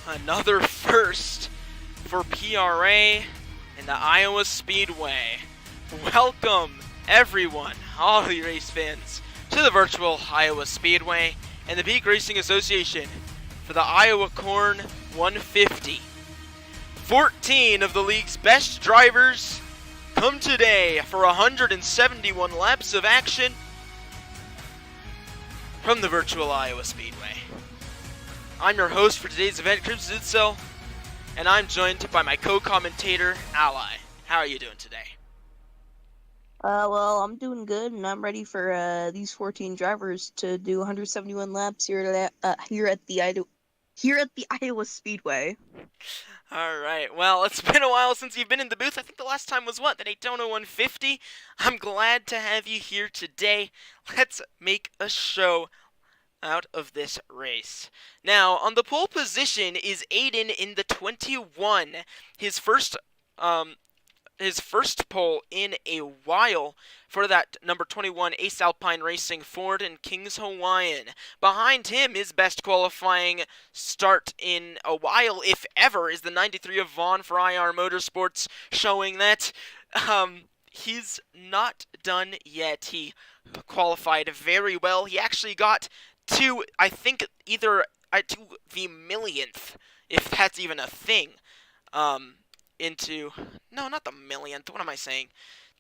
Another first for PRA and the Iowa Speedway. Welcome, everyone, all the race fans, to the virtual Iowa Speedway and the Peak Racing Association for the Iowa Corn 150. 14 of the league's best drivers come today for 171 laps of action from the virtual Iowa Speedway. I'm your host for today's event, Crimson Zitzel, and I'm joined by my co-commentator, Ally. How are you doing today? Well, I'm doing good, and I'm ready for these 14 drivers to do 171 laps here at the Iowa Speedway. All right. Well, it's been a while since you've been in the booth. I think the last time was what? The Daytona 150. I'm glad to have you here today. Let's make a show out of this race. Now, on the pole position is Aiden in the 21. His first pole in a while for that number 21 Ace Alpine Racing Ford and Kings Hawaiian. Behind him, his best qualifying start in a while, if ever, is the 93 of Vaughn for IR Motorsports, showing that he's not done yet. He qualified very well. He actually got to, I think, to the millionth, if that's even a thing, no, not the millionth, what am I saying?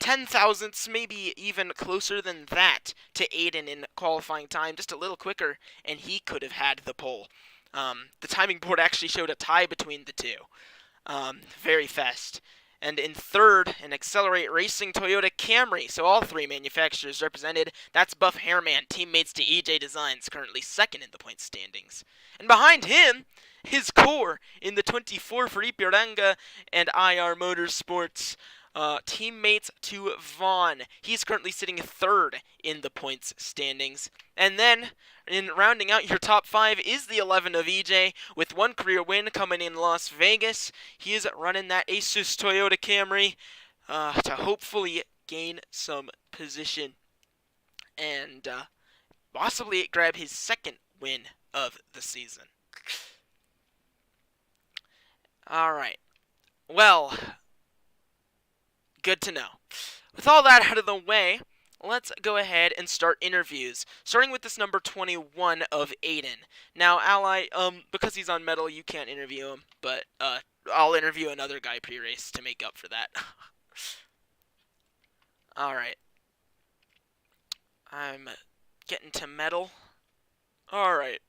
10,000ths, maybe even closer than that, to Aiden in qualifying time, just a little quicker, and he could have had the pole. The timing board actually showed a tie between the two. Very fast. And in third, an Accelerate Racing Toyota Camry. So all three manufacturers represented. That's Buff Hairman, teammates to EJ Designs, currently second in the point standings. And behind him, his core in the 24 for Ipiranga and IR Motorsports, teammates to Vaughn. He's currently sitting third in the points standings. And then, in rounding out your top five, is the 11 of EJ, with one career win coming in Las Vegas. He is running that Asus Toyota Camry to hopefully gain some position and possibly grab his second win of the season. Alright. Well, good to know. With all that out of the way, let's go ahead and start interviews, starting with this number 21 of Aiden. Now, Ally, because he's on metal, you can't interview him, but I'll interview another guy pre-race to make up for that. Alright. I'm getting to metal. Alright.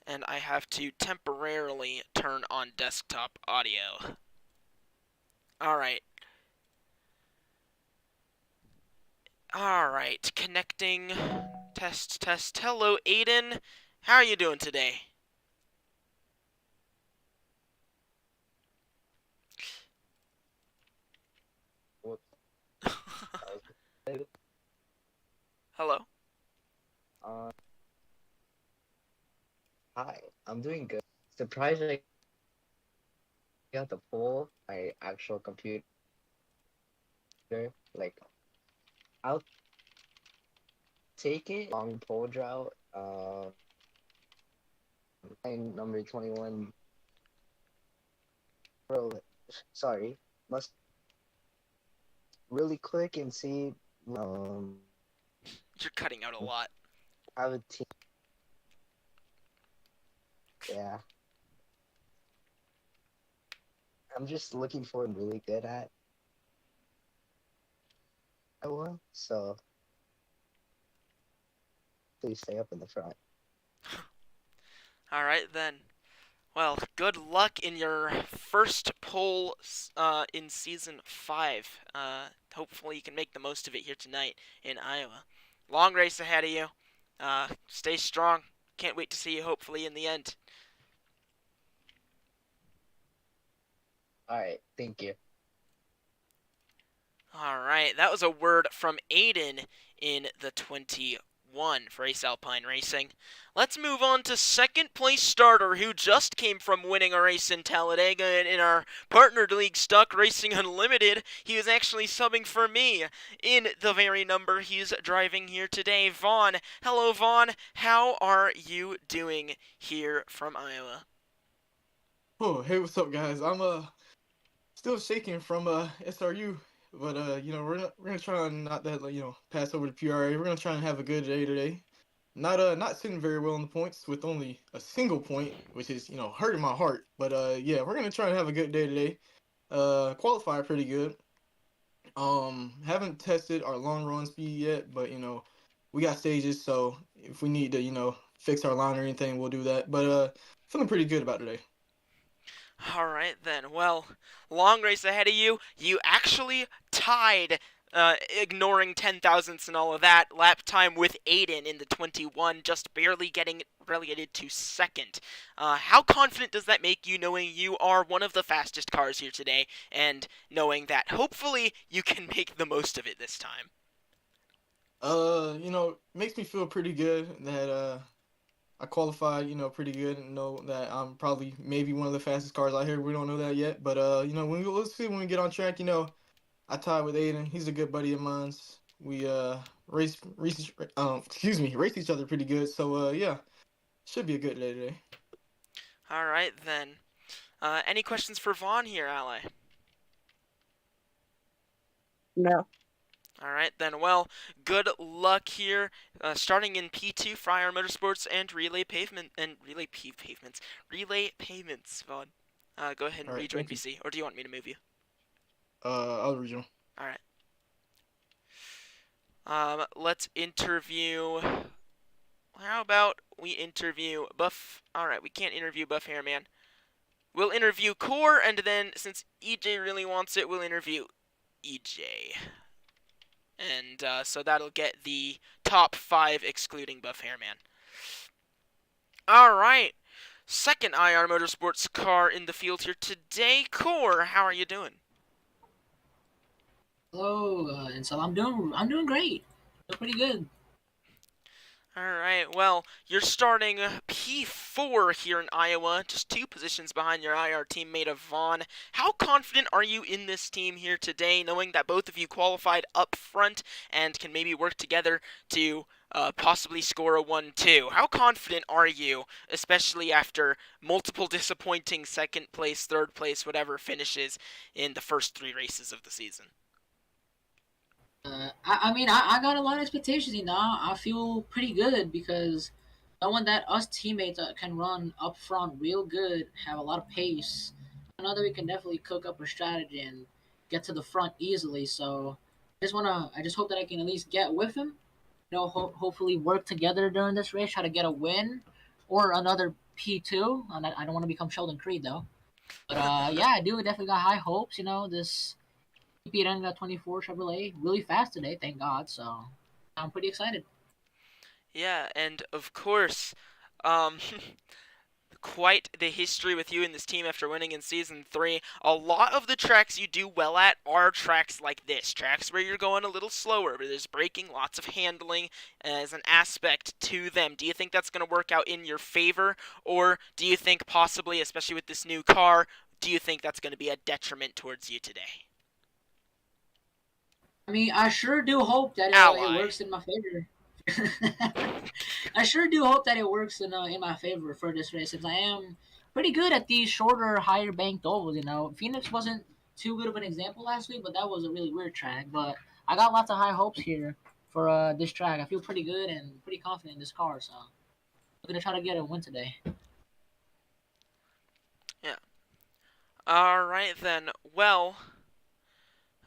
And I have to temporarily turn on desktop audio. Alright. Alright, connecting. Test, test. Hello, Aiden. How are you doing today? Hello? Hi, I'm doing good. Surprised I got the pole, my actual computer. Like, I'll take it. Long pole drought. And number 21. Sorry, must really quick and see. You're cutting out a lot. I would team. Yeah. I'm just looking for what I'm really good at. So please stay up in the front. Alright then. Well, good luck in your first pole in Season 5. Hopefully you can make the most of it here tonight in Iowa. Long race ahead of you. Stay strong. Can't wait to see you hopefully in the end. Alright, thank you. Alright, that was a word from Aiden in the 21 for Ace Alpine Racing. Let's move on to second place starter who just came from winning a race in Talladega and in our partnered league Stuck Racing Unlimited. He was actually subbing for me in the very number he's driving here today, Vaughn. Hello, Vaughn. How are you doing here from Iowa? Oh, hey, what's up, guys? I'm still shaking from SRU, but we're gonna try and not that pass over to PRA. We're gonna try and have a good day today. Not sitting very well in the points with only a single point, which is hurting my heart. But yeah, we're gonna try and have a good day today. Qualify pretty good. Haven't tested our long run speed yet, but we got stages, so if we need to fix our line or anything, we'll do that. But feeling pretty good about today. All right then. Well, long race ahead of you. You actually tied, ignoring 10 thousandths and all of that, lap time with Aiden in the 21, just barely getting relegated to second. How confident does that make you, knowing you are one of the fastest cars here today, and knowing that hopefully you can make the most of it this time? Makes me feel pretty good that I qualified, pretty good, and know that I'm probably maybe one of the fastest cars out here. We don't know that yet, but let's see when we get on track. I tied with Aiden. He's a good buddy of mine. We race each other pretty good. So yeah, should be a good day today. All right then. Any questions for Vaughn here, Ally? No. All right then. Well, good luck here. Starting in P2, Fryer Motorsports and Relay Payments. Vaughn, go ahead and All right, rejoin thank you. VC, or do you want me to move you? I'll regional. All right. Let's interview. How about we interview Buff? All right, we can't interview Buff Hairman. We'll interview Core, and then since EJ really wants it, we'll interview EJ. And so that'll get the top 5 excluding Buff Hairman. Alright, second IR Motorsports car in the field here today. Core, how are you doing? Hello, and so I'm doing great. Doing pretty good. Alright, well, you're starting P4 here in Iowa, just 2 positions behind your IR teammate of Vaughn. How confident are you in this team here today, knowing that both of you qualified up front and can maybe work together to possibly score a 1-2? How confident are you, especially after multiple disappointing second place, third place, whatever finishes in the first 3 races of the season? I got a lot of expectations. I feel pretty good because knowing that us teammates can run up front real good, have a lot of pace. I know that we can definitely cook up a strategy and get to the front easily. So I just hope that I can at least get with him. Hopefully work together during this race, try to get a win or another P2. And I don't want to become Sheldon Creed though. But yeah, I do definitely got high hopes. This beat on that 24 Chevrolet really fast today, thank God. So I'm pretty excited. Yeah, and of course, um, quite the history with you and this team after winning in Season 3. A lot of the tracks you do well at are tracks like this. Tracks where you're going a little slower, where there's braking, lots of handling as an aspect to them. Do you think that's going to work out in your favor? Or do you think possibly, especially with this new car, do you think that's going to be a detriment towards you today? I mean, I sure do hope that it Ally. works in my favor. I sure do hope that it works in my favor for this race, since I am pretty good at these shorter, higher banked ovals. Phoenix wasn't too good of an example last week, but that was a really weird track. But I got lots of high hopes here for this track. I feel pretty good and pretty confident in this car, so I'm gonna try to get a win today. Yeah. Alright then. Well.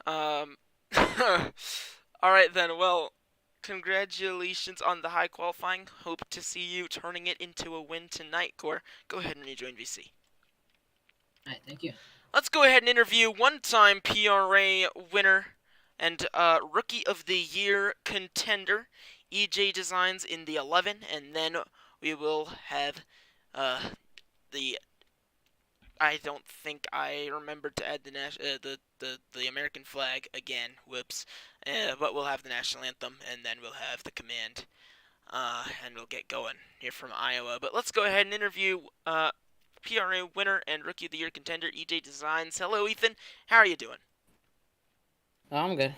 Alright then. Well. Congratulations on the high qualifying. Hope to see you turning it into a win tonight, Core. Go ahead and rejoin VC. All right, thank you. Let's go ahead and interview one-time PRA winner and Rookie of the Year contender, EJ Designs in the 11, and then we will have the. I don't think I remembered to add the American flag again. Whoops. But we'll have the national anthem, and then we'll have the command, and we'll get going here from Iowa. But let's go ahead and interview PRA winner and Rookie of the Year contender, EJ Designs. Hello, Ethan. How are you doing? Oh, I'm good.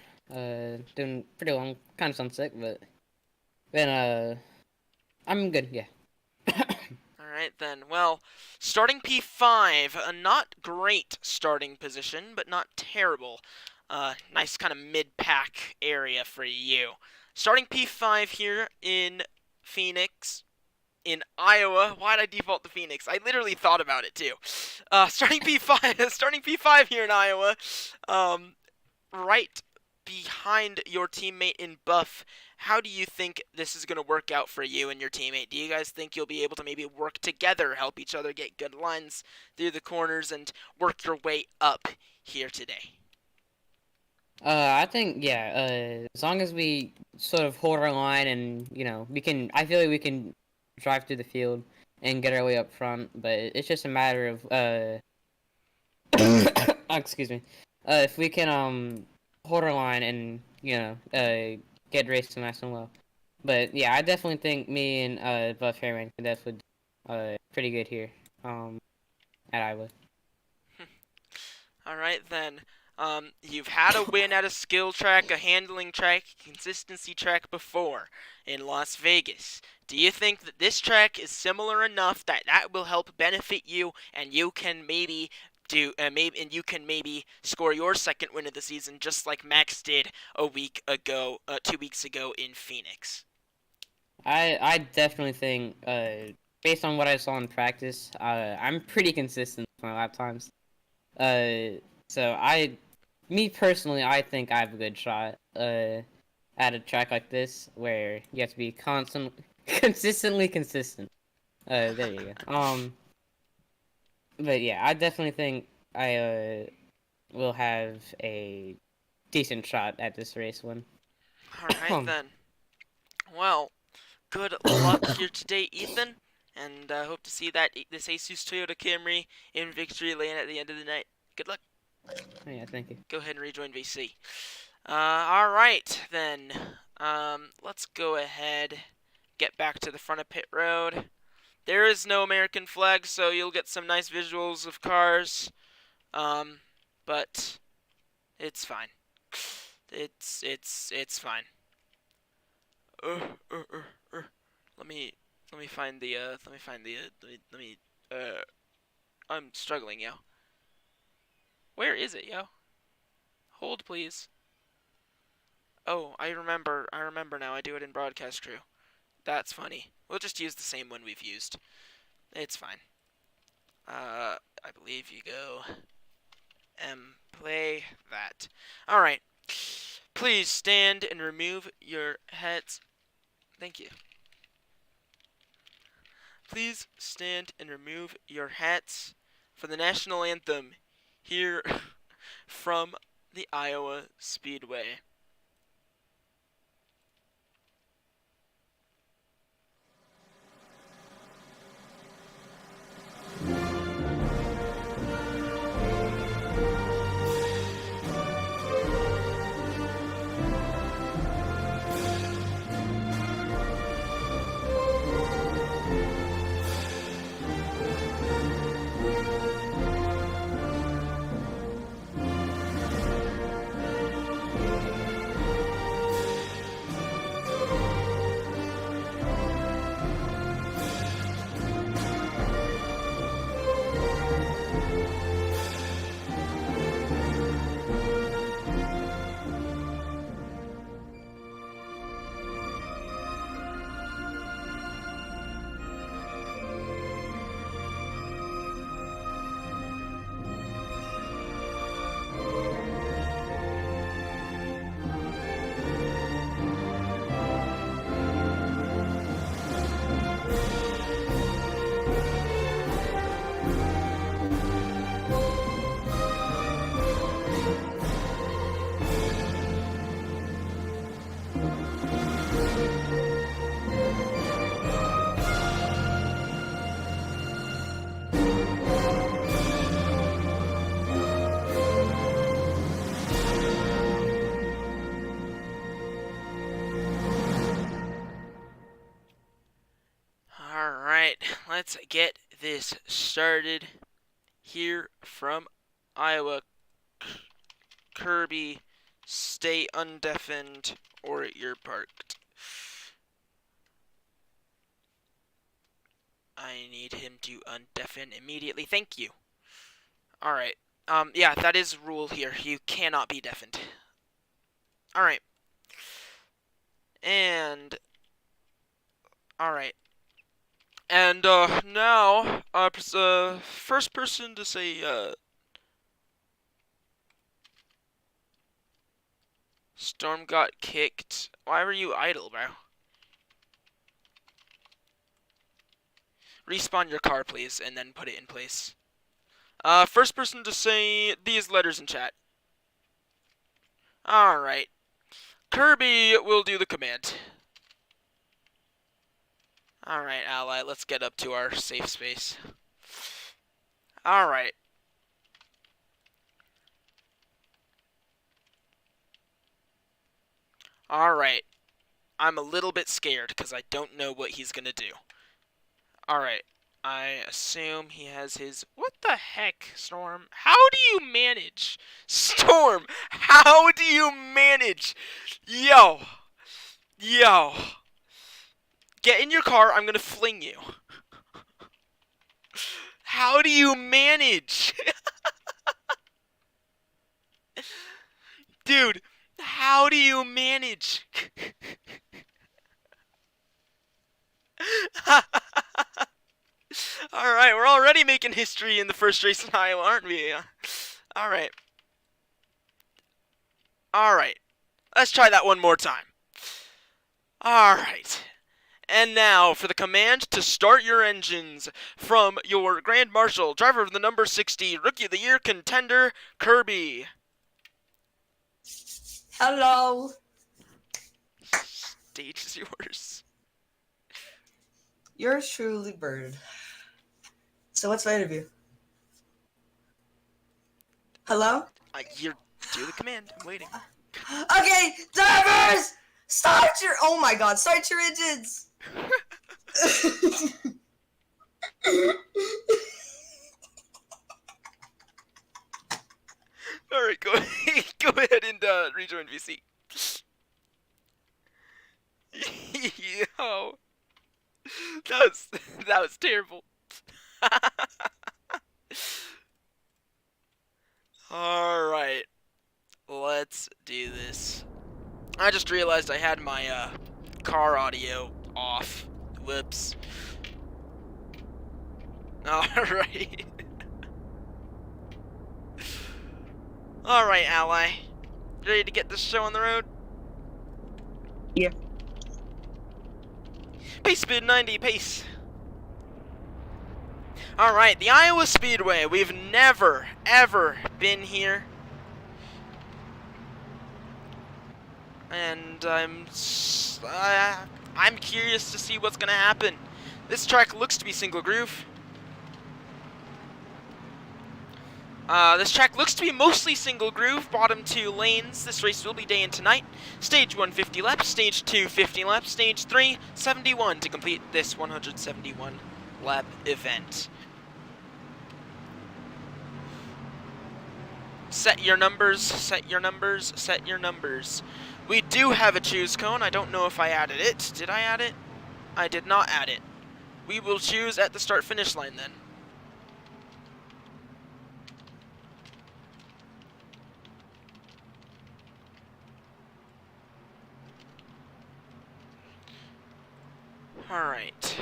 Doing pretty well. I'm kind of sick, but then I'm good. Yeah. All Alright then, well, starting P5, a not great starting position, but not terrible. Nice kind of mid-pack area for you. Starting P5 here in Phoenix, in Iowa. Why did I default to Phoenix? I literally thought about it too. Starting P5, starting P5 here in Iowa, right behind your teammate in buff. How do you think this is going to work out for you and your teammate? Do you guys think you'll be able to maybe work together, help each other get good lines through the corners, and work your way up here today? I think as long as we sort of hold our line and we can. I feel like we can drive through the field and get our way up front, but it's just a matter of excuse me. If we can hold our line and get raced nice and well. But yeah, I definitely think me and Buff Harriman can definitely pretty good here at Iowa. Alright then. You've had a win at a skill track, a handling track, consistency track before in Las Vegas. Do you think that this track is similar enough that that will help benefit you, and you can maybe score your second win of the season, just like Max did 2 weeks ago in Phoenix? I definitely think based on what I saw in practice, I'm pretty consistent with my lap times. So me personally, I think I have a good shot at a track like this where you have to be consistently consistent. There you go. But yeah, I definitely think I will have a decent shot at this race win. Alright then. Well, good luck here today, Ethan, and hope to see this Asus Toyota Camry in victory lane at the end of the night. Good luck. Oh, yeah, thank you. Go ahead and rejoin VC. Alright then. Let's go ahead, get back to the front of pit road. There is no American flag, so you'll get some nice visuals of cars. But it's fine. It's fine. Let me find the I'm struggling, yo. Where is it, yo? Hold, please. Oh, I remember now. I do it in broadcast crew. That's funny. We'll just use the same one we've used. It's fine. I believe you go play that. Alright. Please stand and remove your hats. Thank you. Please stand and remove your hats for the national anthem here from the Iowa Speedway. Alright, let's get this started here from Iowa. Kirby, stay undeafened or you're parked. I need him to undeafen immediately. Thank you. Alright. Yeah, that is rule here. You cannot be deafened. Alright. And... Alright. And, now, first person to say, Storm got kicked. Why were you idle, bro? Respawn your car, please, and then put it in place. First person to say these letters in chat. Alright. Kirby will do the command. Alright, ally, let's get up to our safe space. Alright. Alright. I'm a little bit scared because I don't know what he's gonna do. Alright. I assume he has his... What the heck, Storm? How do you manage? Storm, how do you manage? Yo. Yo. Get in your car, I'm gonna fling you. How do you manage? Dude, how do you manage? Alright, we're already making history in the first race in Iowa, aren't we? Alright. Alright. Let's try that one more time. Alright. And now for the command to start your engines from your Grand Marshal, driver of the number 60, Rookie of the Year contender, Kirby. Hello. Stage is yours. Yours truly, Bird. So what's my interview? Hello? You do the command. I'm waiting. Okay, drivers! Start your engines! Alright, go ahead and rejoin VC. Yo. That was terrible. Alright. Let's do this. I just realized I had my car audio off. Whoops. Alright. Alright, ally. Ready to get this show on the road? Yeah. Pace speed 90, pace. Alright, the Iowa Speedway. We've never, ever been here. And I'm curious to see what's gonna happen. This track looks to be single groove. This track looks to be mostly single groove, bottom two lanes. This race will be day and night. Stage 1, 50 laps. Stage 2, 50 laps. Stage 3, 71 to complete this 171 lap event. Set your numbers, set your numbers, set your numbers. We do have a choose cone. I don't know if I added it. Did I add it? I did not add it. We will choose at the start-finish line then. Alright.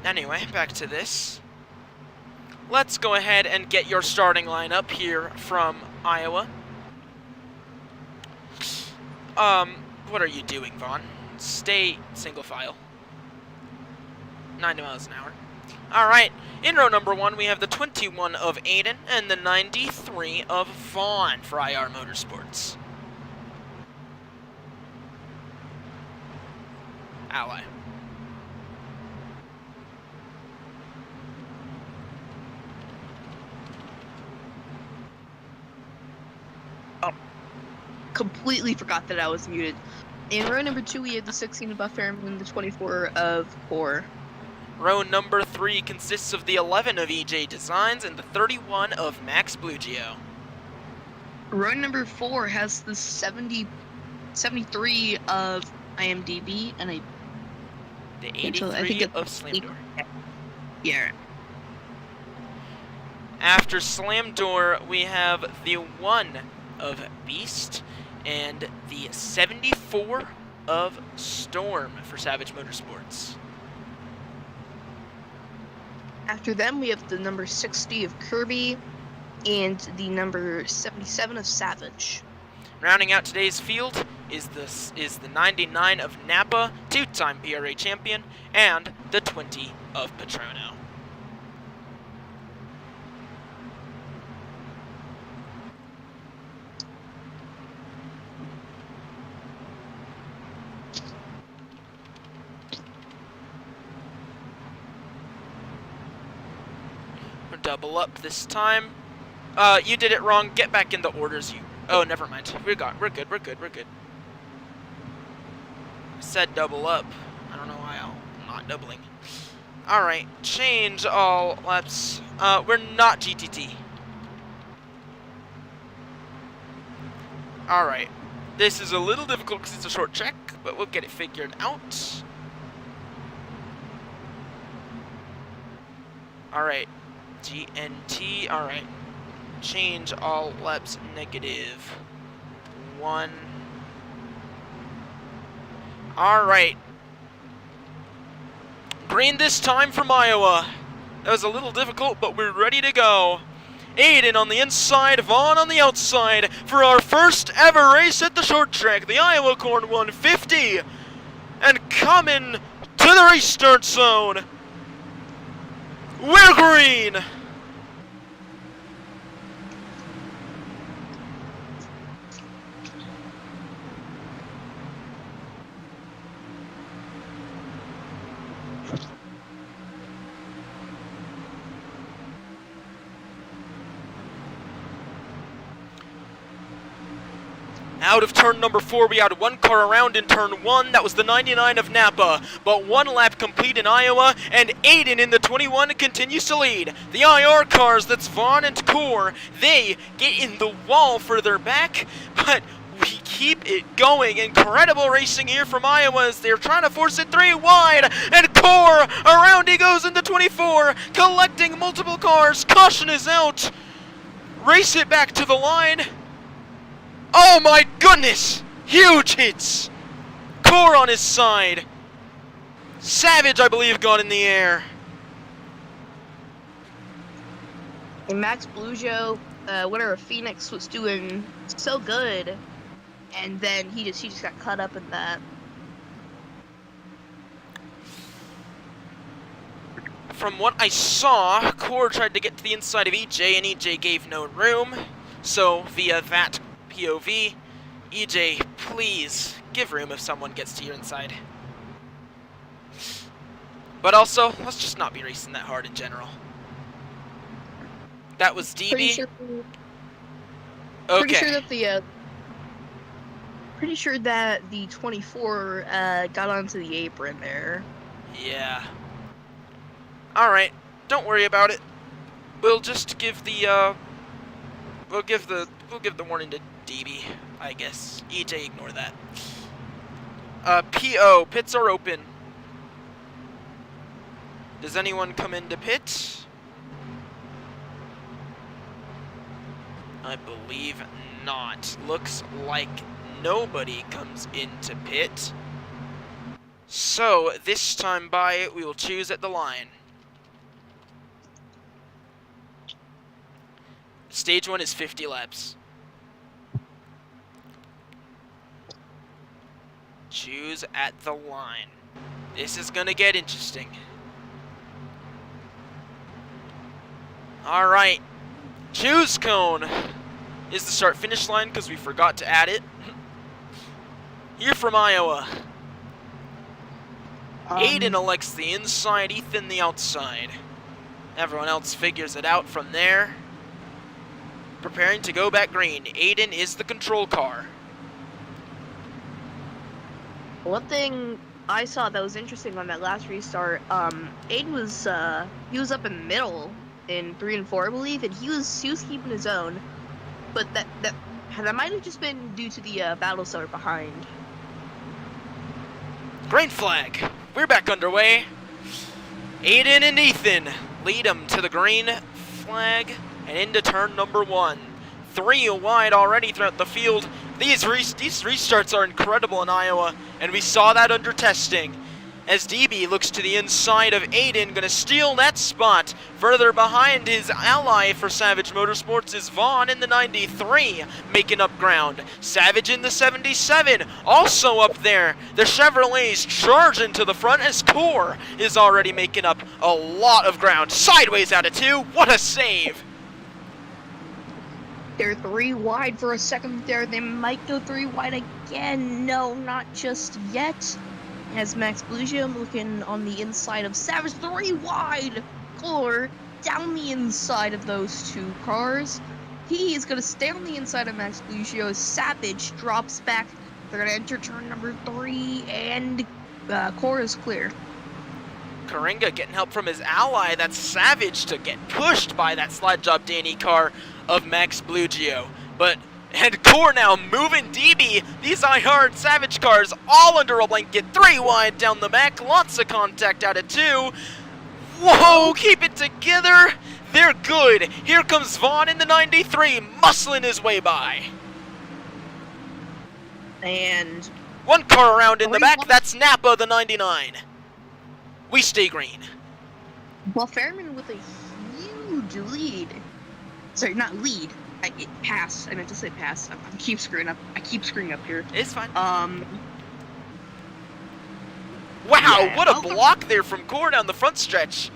Anyway, back to this. Let's go ahead and get your starting lineup here from Iowa. What are you doing, Vaughn? Stay single file. 90 miles an hour. Alright, in row number 1, we have the 21 of Aiden and the 93 of Vaughn for IR Motorsports. Ally. Completely forgot that I was muted. In row number 2, we have the 16 of Buff Fairman and the 24 of Core. Row number 3 consists of the 11 of EJ Designs and the 31 of Max Blugio. Row number 4 has the 73 of IMDb and the 83 of Slamdor. Yeah. After Slam Door, we have the 1 of Beast and the 74 of Storm for Savage Motorsports. After them, we have the number 60 of Kirby and the number 77 of Savage. Rounding out today's field is the 99 of Napa, 2-time PRA champion, and the 20 of Patrono. Double up this time. You did it wrong. Get back in the orders. Oh, never mind. We're good. We're good. I said double up. I don't know why I'm not doubling. Alright, change all laps. We're not GTT. Alright. This is a little difficult because it's a short track, but we'll get it figured out. Alright. GNT, alright. Change all laps -1. Alright. Green this time from Iowa. That was a little difficult, but we're ready to go. Aiden on the inside, Vaughn on the outside for our first ever race at the short track, the Iowa Corn 150. And coming to the restart zone, we're green! Out of turn number 4, we had 1 car around in turn 1. That was the 99 of Napa. But 1 lap complete in Iowa, and Aiden in the 21 continues to lead. The IR cars, that's Vaughn and Core, they get in the wall further back, but we keep it going. Incredible racing here from Iowa as they're trying to force it 3 wide, and Core, around he goes in the 24, collecting multiple cars. Caution is out. Race it back to the line. Oh my goodness! Huge hits! Core on his side. Savage, I believe, got in the air. And Max Blujo, winner of Phoenix, was doing so good, and then he just got caught up in that. From what I saw, Core tried to get to the inside of EJ, and EJ gave no room. So, via that POV, EJ, please give room if someone gets to your inside. But also, let's just not be racing that hard in general. That was DB. Pretty sure that the 24 got onto the apron there. Yeah. All right, don't worry about it. We'll just give the we'll give the warning to DB, I guess. EJ, ignore that. PO, pits are open. Does anyone come into pit? I believe not. Looks like nobody comes into pit. So, this time by, we will choose at the line. Stage 1 is 50 laps. Choose at the line. This is gonna get interesting. Alright. Choose cone is the start-finish line because we forgot to add it. Here from Iowa. Aiden elects the inside, Ethan the outside. Everyone else figures it out from there. Preparing to go back green. Aiden is the control car. One thing I saw that was interesting on that last restart, Aiden was he was up in the middle in 3 and 4, I believe, and he was keeping his own, but that might have just been due to the battle start behind. Green flag. We're back underway. Aiden and Ethan lead him to the green flag and into turn number 1. 3 wide already throughout the field. These restarts are incredible in Iowa, and we saw that under testing. As DB looks to the inside of Aiden, gonna steal that spot. Further behind his ally for Savage Motorsports is Vaughn in the 93, making up ground. Savage in the 77, also up there. The Chevrolets charge into the front as Core is already making up a lot of ground. Sideways out of 2, what a save! They're 3 wide for a second there. They might go 3 wide again. No, not just yet. As Max Blugio looking on the inside of Savage, 3 wide! Core down the inside of those 2 cars. He is going to stay on the inside of Max Blugio. Savage drops back. They're going to enter turn number 3, and Core is clear. Karinga getting help from his ally, that's Savage, to get pushed by that slide job Danny car of Max Blugio. And Core now moving DB. These hard Savage cars all under a blanket. 3 wide down the back. Lots of contact out of 2. Whoa, keep it together. They're good. Here comes Vaughn in the 93, muscling his way by. And 1 car around in the 3 back. wide. That's Napa, the 99. We stay green. Fairman with a huge lead. Sorry, not lead. Pass. I meant to say pass. I keep screwing up. I keep screwing up here. It's fine. Wow, Wow, what a block there from Core down the front stretch.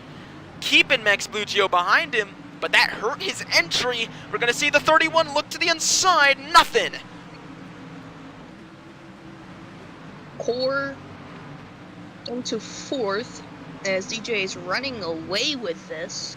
Keeping Max Blugio behind him, but that hurt his entry. We're going to see the 31 look to the inside. Nothing. Core into 4th as DJ is running away with this.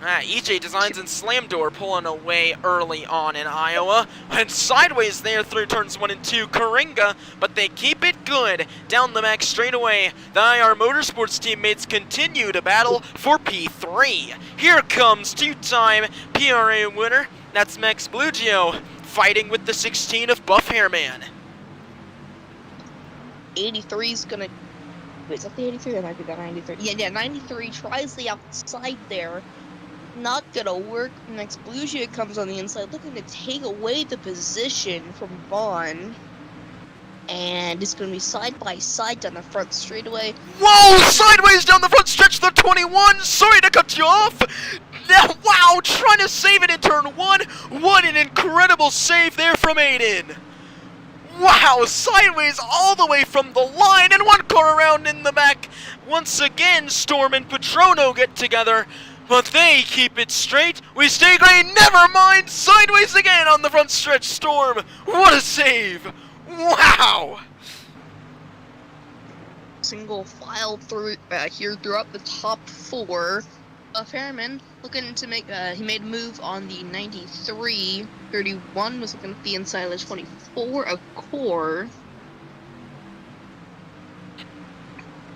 EJ Designs and Slam Door pulling away early on in Iowa. And sideways there through turns 1 and 2, Karinga, but they keep it good. Down the max straightaway, the IR Motorsports teammates continue to battle for P3. Here comes 2-time PRA winner, that's Max Blugio, fighting with the 16 of Buff Hairman. 83's gonna... Wait, is that the 83? That might be the 93. Yeah, 93 tries the outside there. Not gonna work. Max Blugio comes on the inside, looking to take away the position from Vaughn. And it's gonna be side by side down the front straightaway. Whoa! Sideways down the front stretch, the 21! Sorry to cut you off! Now, wow! Trying to save it in turn 1! What an incredible save there from Aiden! Wow! Sideways all the way from the line, and 1 car around in the back! Once again, Storm and Patrono get together. But they keep it straight. We stay green. Never mind. Sideways again on the front stretch. Storm. What a save. Wow. Single file through here throughout the top 4. Fairman looking to make he made a move on the 93. 31 was looking at the inside of the 24 of Core.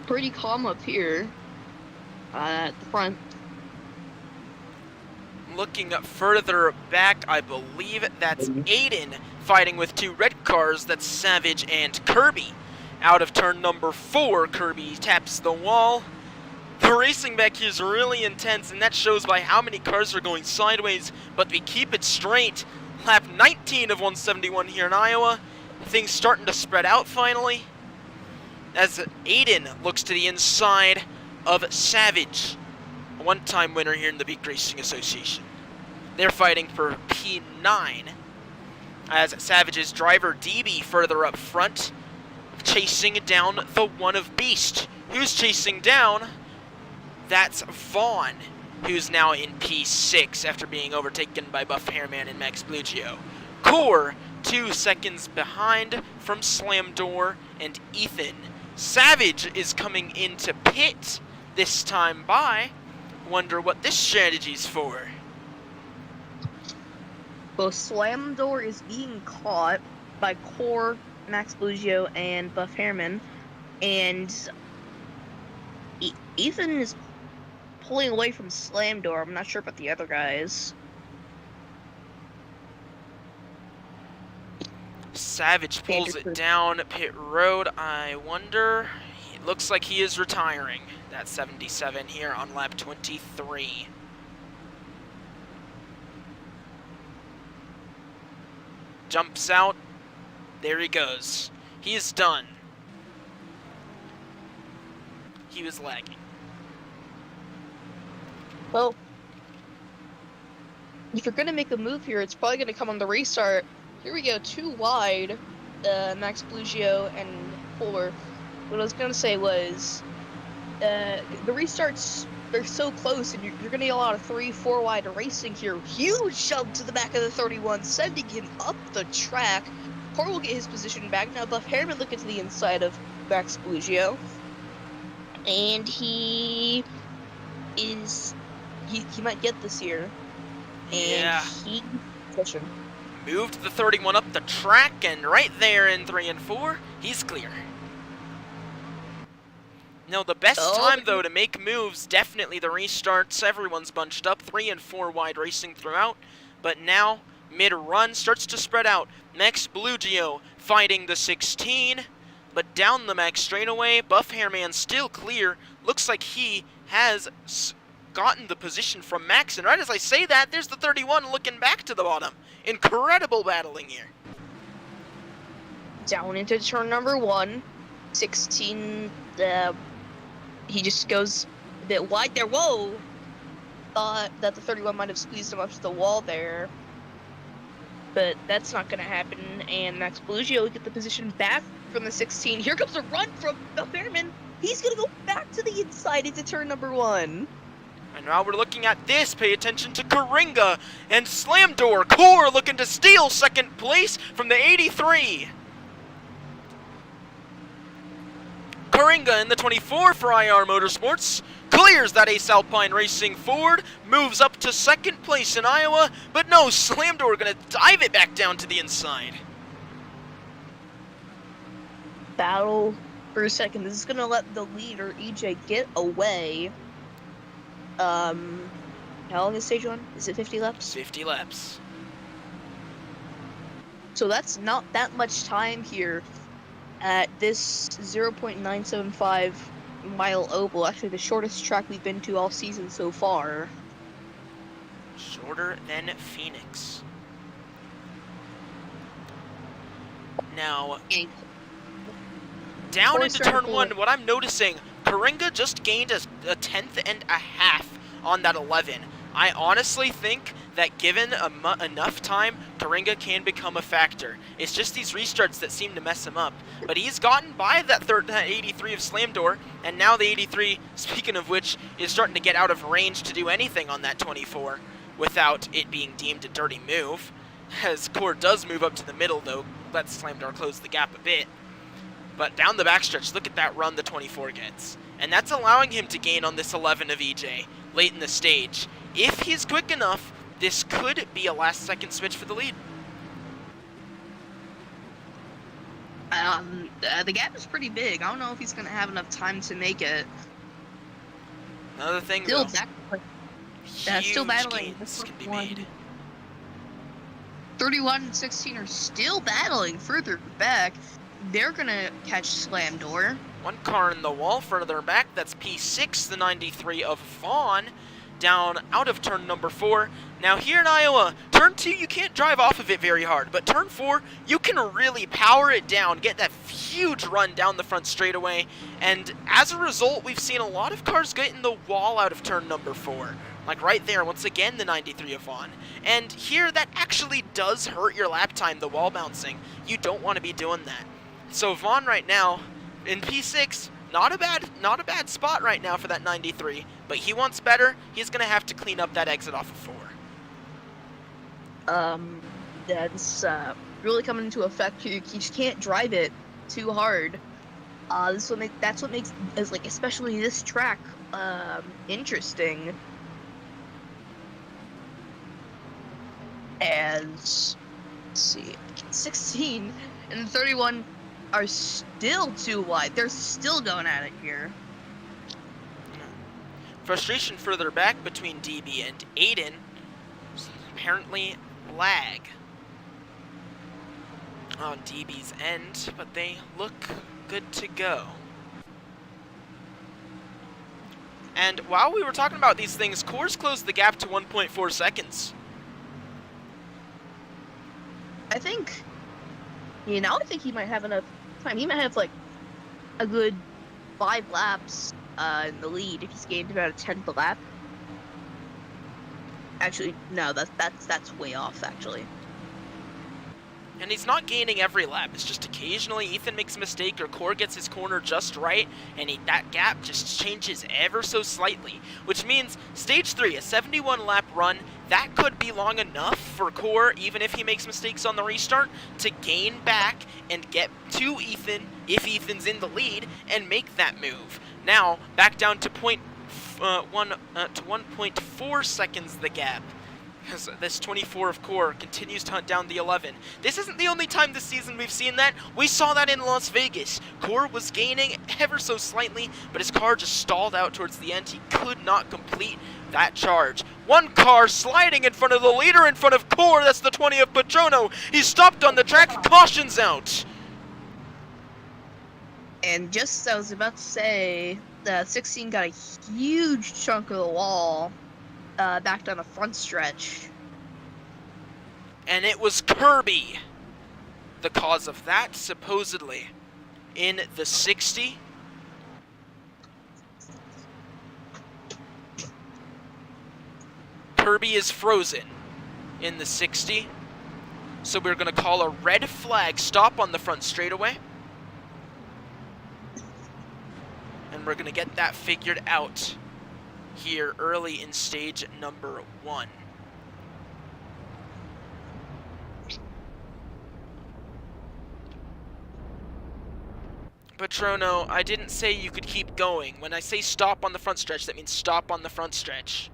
Pretty calm up here at the front. Looking further back, I believe that's Aiden fighting with 2 red cars. That's Savage and Kirby. Out of turn number 4, Kirby taps the wall. The racing back here is really intense, and that shows by how many cars are going sideways, but we keep it straight. Lap 19 of 171 here in Iowa. Things starting to spread out finally. As Aiden looks to the inside of Savage, a 1-time winner here in the Beak Racing Association. They're fighting for P9, as Savage's driver DB further up front, chasing down the 1 of Beast. Who's chasing down? That's Vaughn, who's now in P6 after being overtaken by Buff Hairman and Max Blugio. Core, 2 seconds behind from Slam Door and Ethan. Savage is coming into pit this time by. Wonder what this strategy's for. Both Slam Door is being caught by Core, Max Blugio, and Buff Hairman, and Ethan is pulling away from Slam Door. I'm not sure about the other guys. Savage pulls it down pit road. I wonder. It looks like he is retiring. That 77 here on lap 23. Jumps out. There he goes. He is done. He was lagging. Well, if you're gonna make a move here, it's probably gonna come on the restart. Here we go, 2 wide, Max Blugio and 4. What I was gonna say was, the restarts, they're so close, and you're gonna get a lot of 3-4 wide racing here. Huge jump to the back of the 31, sending him up the track. Poor will get his position back. Now Buff Harriman looking to the inside of Max Blugio. And he might get this here. And Yeah. he pushing. Moved the 31 up the track, and right there in 3 and 4, he's clear. No, the best time, though, to make moves, definitely the restarts. Everyone's bunched up, 3 and 4 wide racing throughout. But now, mid-run, starts to spread out. Max Blugio fighting the 16, but down the max straightaway. Buff Hairman still clear. Looks like he has gotten the position from Max, and right as I say that, there's the 31 looking back to the bottom. Incredible battling here. Down into turn number 1. 16, he just goes a bit wide there. Whoa! Thought that the 31 might have squeezed him up to the wall there. But that's not going to happen, and Max Blugio will get the position back from the 16. Here comes a run from the Fairman. He's going to go back to the inside into turn number 1. And now we're looking at this. Pay attention to Coringa and Slam Door. Core looking to steal second place from the 83. Coringa in the 24 for IR Motorsports clears that Ace Alpine Racing Ford, moves up to second place in Iowa, but no, Slam Door gonna dive it back down to the inside. Battle for a second. This is going to let the leader, EJ, get away. How long is stage 1? Is it 50 laps? 50 laps. So that's not that much time here at this 0.975 mile oval. Actually, the shortest track we've been to all season so far. Shorter than Phoenix. Now, down into turn 1, what I'm noticing, Coringa just gained a tenth and a half on that 11. I honestly think that given enough time, Coringa can become a factor. It's just these restarts that seem to mess him up. But he's gotten by that 83 of Slam Door, and now the 83, speaking of which, is starting to get out of range to do anything on that 24 without it being deemed a dirty move. As Core does move up to the middle, though, lets Slam Door close the gap a bit. But down the backstretch, look at that run the 24 gets. And that's allowing him to gain on this 11 of EJ late in the stage. If he's quick enough, this could be a last-second switch for the lead. The gap is pretty big. I don't know if he's going to have enough time to make it. Another thing, Still, though, still battling. gains can be made. 31 and 16 are still battling further back. They're going to catch Slam Door. One car in the wall further back. That's P6, the 93 of Vaughn, down out of turn number 4. Now here in Iowa, turn 2, you can't drive off of it very hard, but turn 4, you can really power it down, get that huge run down the front straightaway, and as a result, we've seen a lot of cars get in the wall out of turn number 4. Like right there, once again, the 93 of Vaughn. And here, that actually does hurt your lap time, the wall bouncing. You don't want to be doing that. So Vaughn right now, in P6, not a bad spot right now for that 93, but he wants better. He's going to have to clean up that exit off of 4. That's really coming into effect here. You just can't drive it too hard. That's what makes especially this track interesting. As let's see, 16 and 31 are still too wide. They're still going at it here. Frustration further back between DB and Aiden. Apparently lag on DB's end, but they look good to go. And while we were talking about these things, Coors closed the gap to 1.4 seconds. I think, I think he might have enough time. He might have like a good 5 laps in the lead if he's gained about a 10th lap. Actually, no, that's way off. Actually, And he's not gaining every lap. It's just occasionally Ethan makes a mistake or Core gets his corner just right, and that gap just changes ever so slightly. Which means Stage 3, a 71-lap run, that could be long enough for Core, even if he makes mistakes on the restart, to gain back and get to Ethan, if Ethan's in the lead, and make that move. Now, back down to 1.4 seconds the gap. As this 24 of Core continues to hunt down the 11. This isn't the only time this season we've seen that. We saw that in Las Vegas. Core was gaining ever so slightly, but his car just stalled out towards the end. He could not complete that charge. One car sliding in front of the leader in front of Core. That's the 20 of Patrono. He stopped on the track. Caution's out. and just as I was about to say, the 16 got a huge chunk of the wall back down the front stretch. And it was Kirby, the cause of that, supposedly, in the 60. Kirby is frozen in the 60. So we're going to call a red flag stop on the front straightaway. And we're going to get that figured out here early in stage number 1. Patrono, I didn't say you could keep going. When I say stop on the front stretch, that means stop on the front stretch.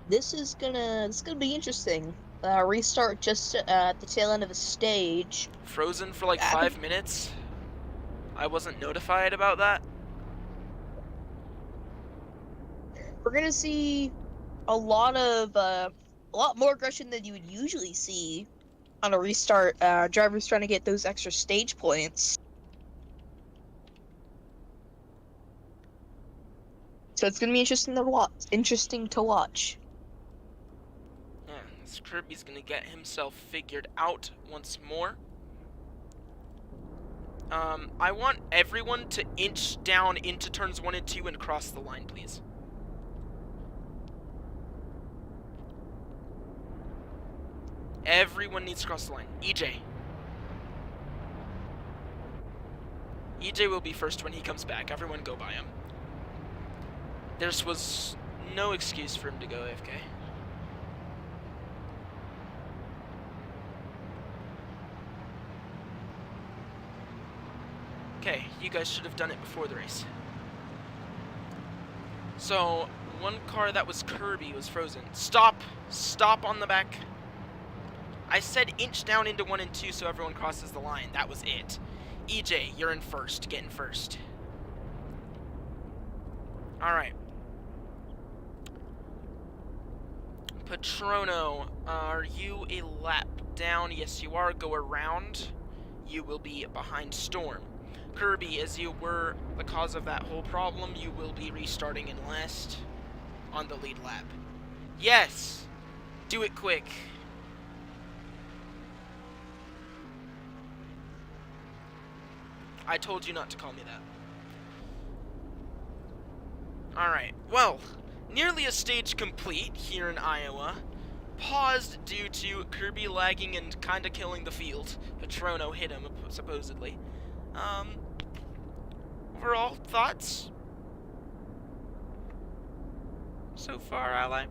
This is gonna be interesting. Restart just at the tail end of a stage. Frozen for like 5 minutes. I wasn't notified about that. We're gonna see a lot more aggression than you would usually see on a restart. Drivers trying to get those extra stage points. So it's gonna be interesting to watch. Yeah, this Kirby's gonna get himself figured out once more. I want everyone to inch down into turns 1 and 2 and cross the line, please. Everyone needs to cross the line. EJ. EJ will be first when he comes back. Everyone go by him. There was no excuse for him to go AFK. Okay, you guys should have done it before the race. So, one car that was Kirby was frozen. Stop! Stop on the back. I said inch down into 1 and 2 so everyone crosses the line. That was it. EJ, you're in first. Get in first. Alright. Patrono, are you a lap down? Yes, you are. Go around. You will be behind Storm. Kirby, as you were the cause of that whole problem, you will be restarting in last on the lead lap. Yes! Do it quick. I told you not to call me that. Alright, well, nearly a stage complete here in Iowa. Paused due to Kirby lagging and kinda killing the field. Patrono hit him, supposedly. Overall thoughts? So far, ally?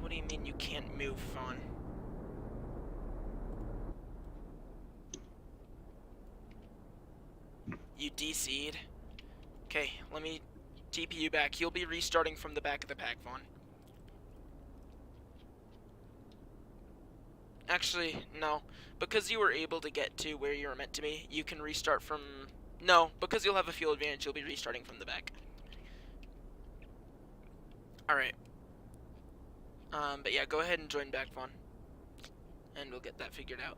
What do you mean you can't move, Fawn? You DC'd? Okay, let me TP you back. You'll be restarting from the back of the pack, Vaughn. Actually, no. Because you were able to get to where you were meant to be, you can restart from... No, because you'll have a fuel advantage, you'll be restarting from the back. Alright. But yeah, go ahead and join back, Vaughn. And we'll get that figured out.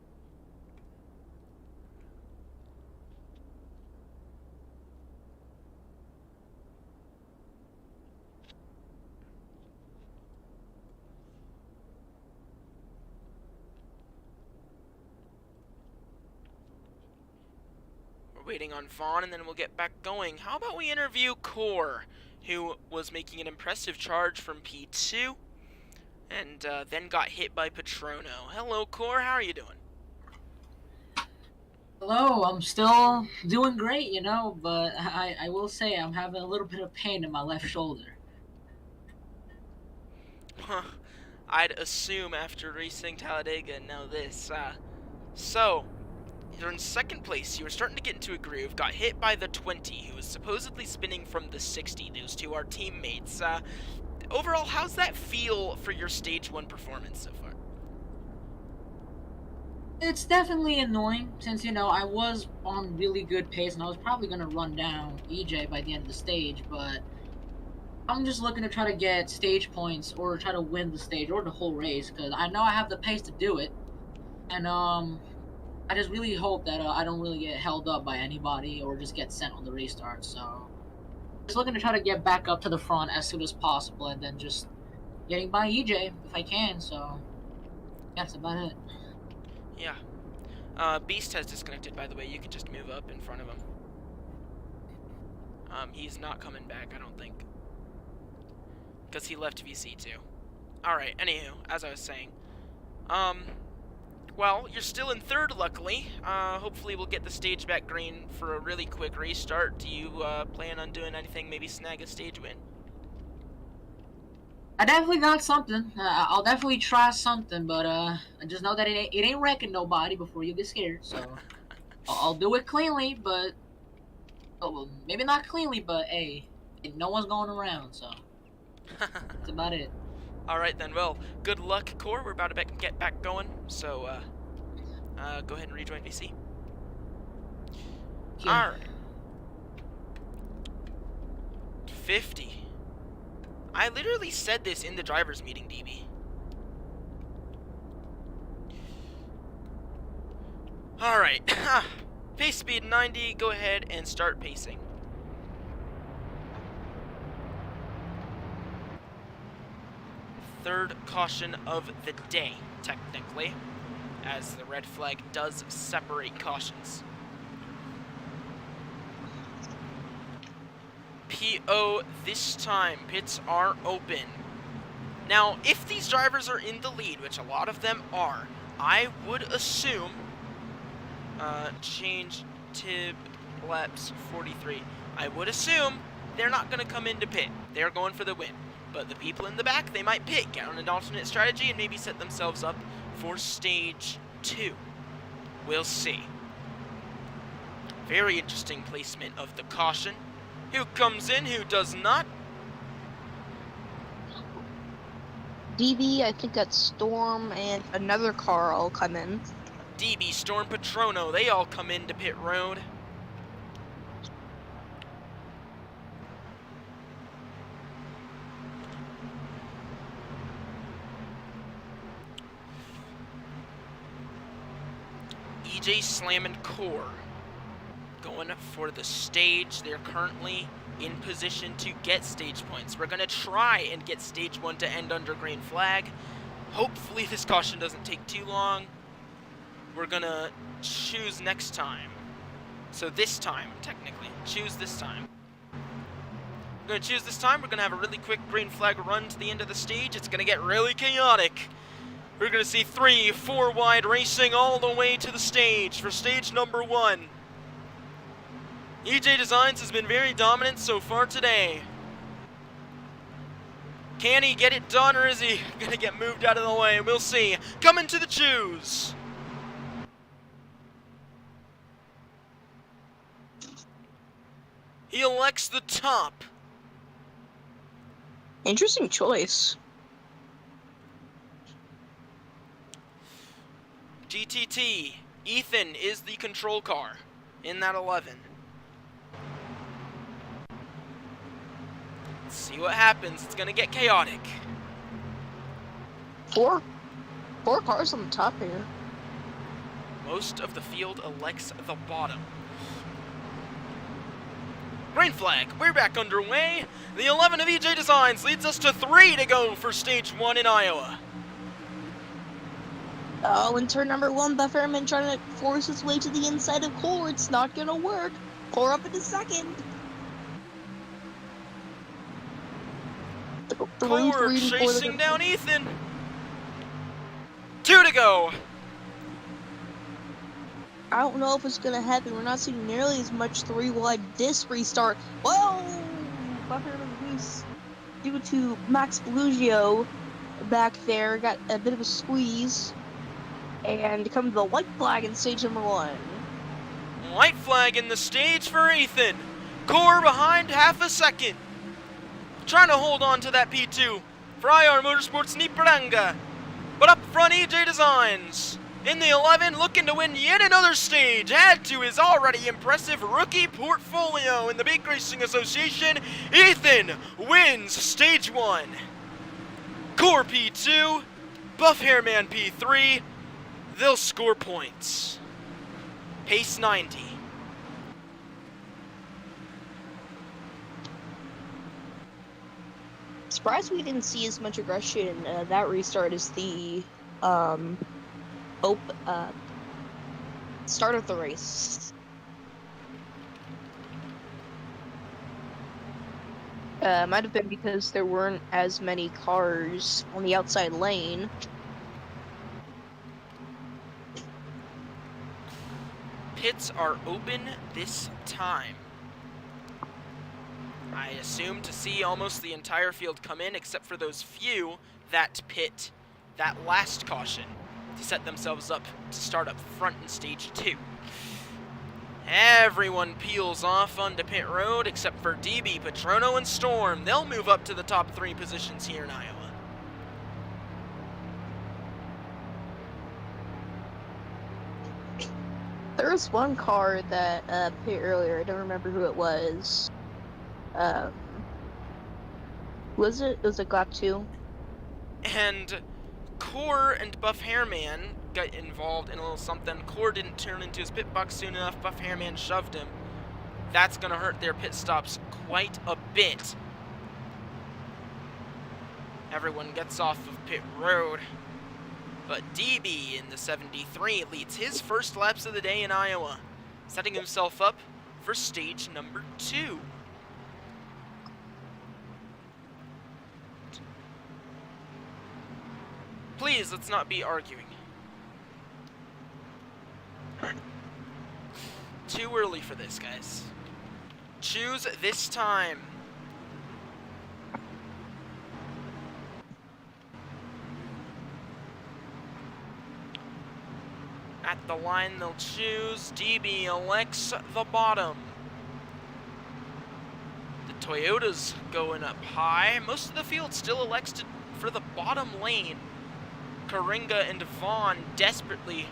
waiting on Vaughn, and then we'll get back going. How about we interview Core, who was making an impressive charge from P2, and then got hit by Patrono. Hello, Core. How are you doing? Hello, I'm still doing great, but I will say I'm having a little bit of pain in my left shoulder. Huh. I'd assume after racing Talladega and now this. So, you're in second place. You were starting to get into a groove. Got hit by the 20, who was supposedly spinning from the 60. Those two are teammates. Overall, how's that feel for your Stage 1 performance so far? It's definitely annoying since, I was on really good pace and I was probably going to run down EJ by the end of the stage, but I'm just looking to try to get stage points or try to win the stage or the whole race because I know I have the pace to do it. And I just really hope that I don't really get held up by anybody or just get sent on the restart. So just looking to try to get back up to the front as soon as possible and then just getting by EJ if I can. So that's about it. Yeah. Beast has disconnected, by the way. You can just move up in front of him. He's not coming back, I don't think. Because he left VC2. Alright, anywho, as I was saying. Well, you're still in third, luckily. Hopefully we'll get the stage back green for a really quick restart. Do you, plan on doing anything, maybe snag a stage win? I definitely got something. I'll definitely try something, but I just know that it ain't wrecking nobody before you get scared. So I'll do it cleanly, but well, maybe not cleanly, but hey, no one's going around, so that's about it. All right then. Well, good luck, Core. We're about to get back going, so go ahead and rejoin VC. Okay. All right. 50. I literally said this in the driver's meeting, DB. Alright. Pace speed 90. Go ahead and start pacing. Third caution of the day, technically, as the red flag does separate cautions. PO this time. Pits are open. Now, if these drivers are in the lead, which a lot of them are, I would assume change tib laps 43. I would assume they're not going to come into pit. They're going for the win. But the people in the back, they might pit, get on an alternate strategy, and maybe set themselves up for stage 2. We'll see. Very interesting placement of the caution. Who comes in, who does not? DB, I think that's Storm and another car all come in. DB, Storm, Patrono, they all come into pit road. EJ, Slam, and Core going for the stage. They're currently in position to get stage points. We're going to try and get stage 1 to end under green flag. Hopefully this caution doesn't take too long. We're going to choose next time. So this time, technically. Choose this time. We're going to choose this time. We're going to have a really quick green flag run to the end of the stage. It's going to get really chaotic. We're going to see 3, 4 wide racing all the way to the stage for stage number 1. EJ Designs has been very dominant so far today. Can he get it done, or is he going to get moved out of the way? We'll see. Coming to the choose. He elects the top. Interesting choice. GTT. Ethan is the control car in that 11. Let's see what happens. It's gonna get chaotic. Four cars on the top here. Most of the field elects the bottom. Green flag, we're back underway. The 11 of EJ Designs leads us to 3 to go for stage 1 in Iowa. Oh, in turn number 1, Bufferman trying to force his way to the inside of Core. It's not gonna work. Core up into second. Core chasing down Ethan. 2 to go. I don't know if it's gonna happen. We're not seeing nearly as much 3 wide this restart. Whoa! Buffer loose due to Max Belugio back there. Got a bit of a squeeze. And come to the white flag in stage number 1. White flag in the stage for Ethan. Core behind half a second. Trying to hold on to that P2 for IR Motorsports Nipranga. But up front, EJ Designs. In the 11, looking to win yet another stage. Add to his already impressive rookie portfolio in the Big Racing Association. Ethan wins stage 1. Core P2, Buff Hairman P3. They'll score points. Pace 90. Surprised we didn't see as much aggression in that restart as the start of the race. Might have been because there weren't as many cars on the outside lane. Pits are open this time. I assume to see almost the entire field come in, except for those few that pit that last caution to set themselves up to start up front in stage 2. Everyone peels off onto pit road except for DB, Patrono, and Storm. They'll move up to the top 3 positions here in Iowa. There was one car that pit earlier. I don't remember who it was. Was it? It was a Glock 2. And Core and Buff Hairman got involved in a little something. Core didn't turn into his pit box soon enough. Buff Hairman shoved him. That's going to hurt their pit stops quite a bit. Everyone gets off of pit road. But DB in the 73 leads his first laps of the day in Iowa, setting himself up for stage number 2. Please, let's not be arguing. Too early for this, guys. Choose this time. At the line, they'll choose. DB elects the bottom. The Toyota's going up high. Most of the field still elects for the bottom lane. Karinga and Vaughn desperately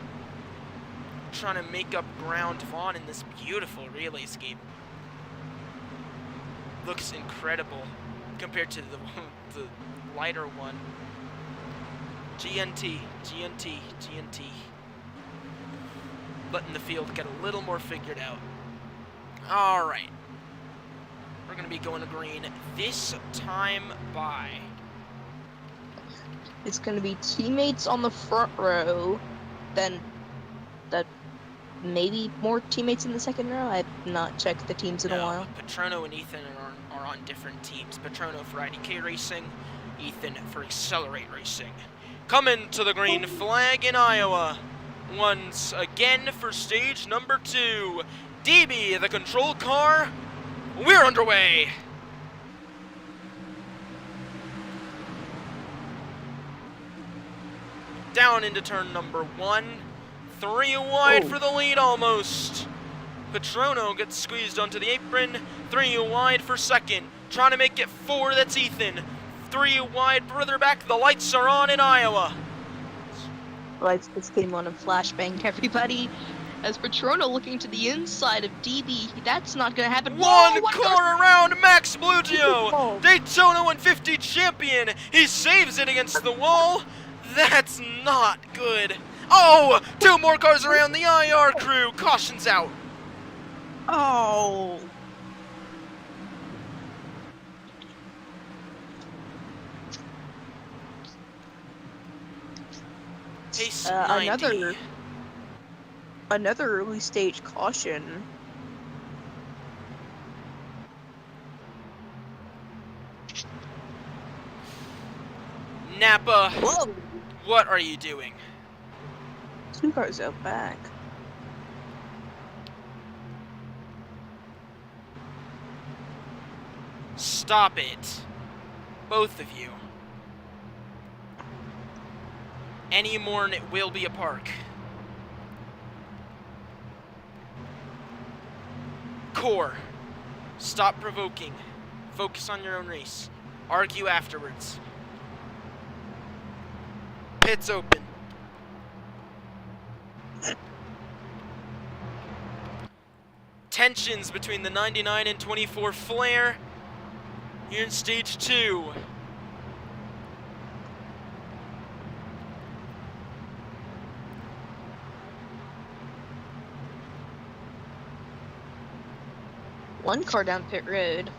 trying to make up ground. Vaughn in this beautiful relay scheme. Looks incredible compared to the lighter one. GNT. Letting the field get a little more figured out. Alright. We're going to be going to green this time by. It's going to be teammates on the front row, then that maybe more teammates in the second row. I've not checked the teams in a while. Patrono and Ethan are on different teams. Patrono for IDK Racing, Ethan for Accelerate Racing. Coming to the green flag in Iowa. Once again for stage number 2. DB, the control car. We're underway. Down into turn number 1. 3 wide for the lead almost. Patrono gets squeezed onto the apron. 3 wide for second. Trying to make it 4, that's Ethan. 3 wide further back. The lights are on in Iowa. Lights just came on and flashbanged everybody. As Patrono looking to the inside of DB, that's not going to happen. One car around Max Blugio, Daytona 150 champion. He saves it against the wall. That's not good. Oh, 2 more cars around the IR crew. Caution's out. Oh. Pace 90. Another early stage caution. Napa, Whoa! what are you doing? 2 cars out back. Stop it. Both of you. Any more and it will be a park. Core. Stop provoking. Focus on your own race. Argue afterwards. Pits open. Tensions between the 99 and 24 flare here in stage 2. One car down pit road.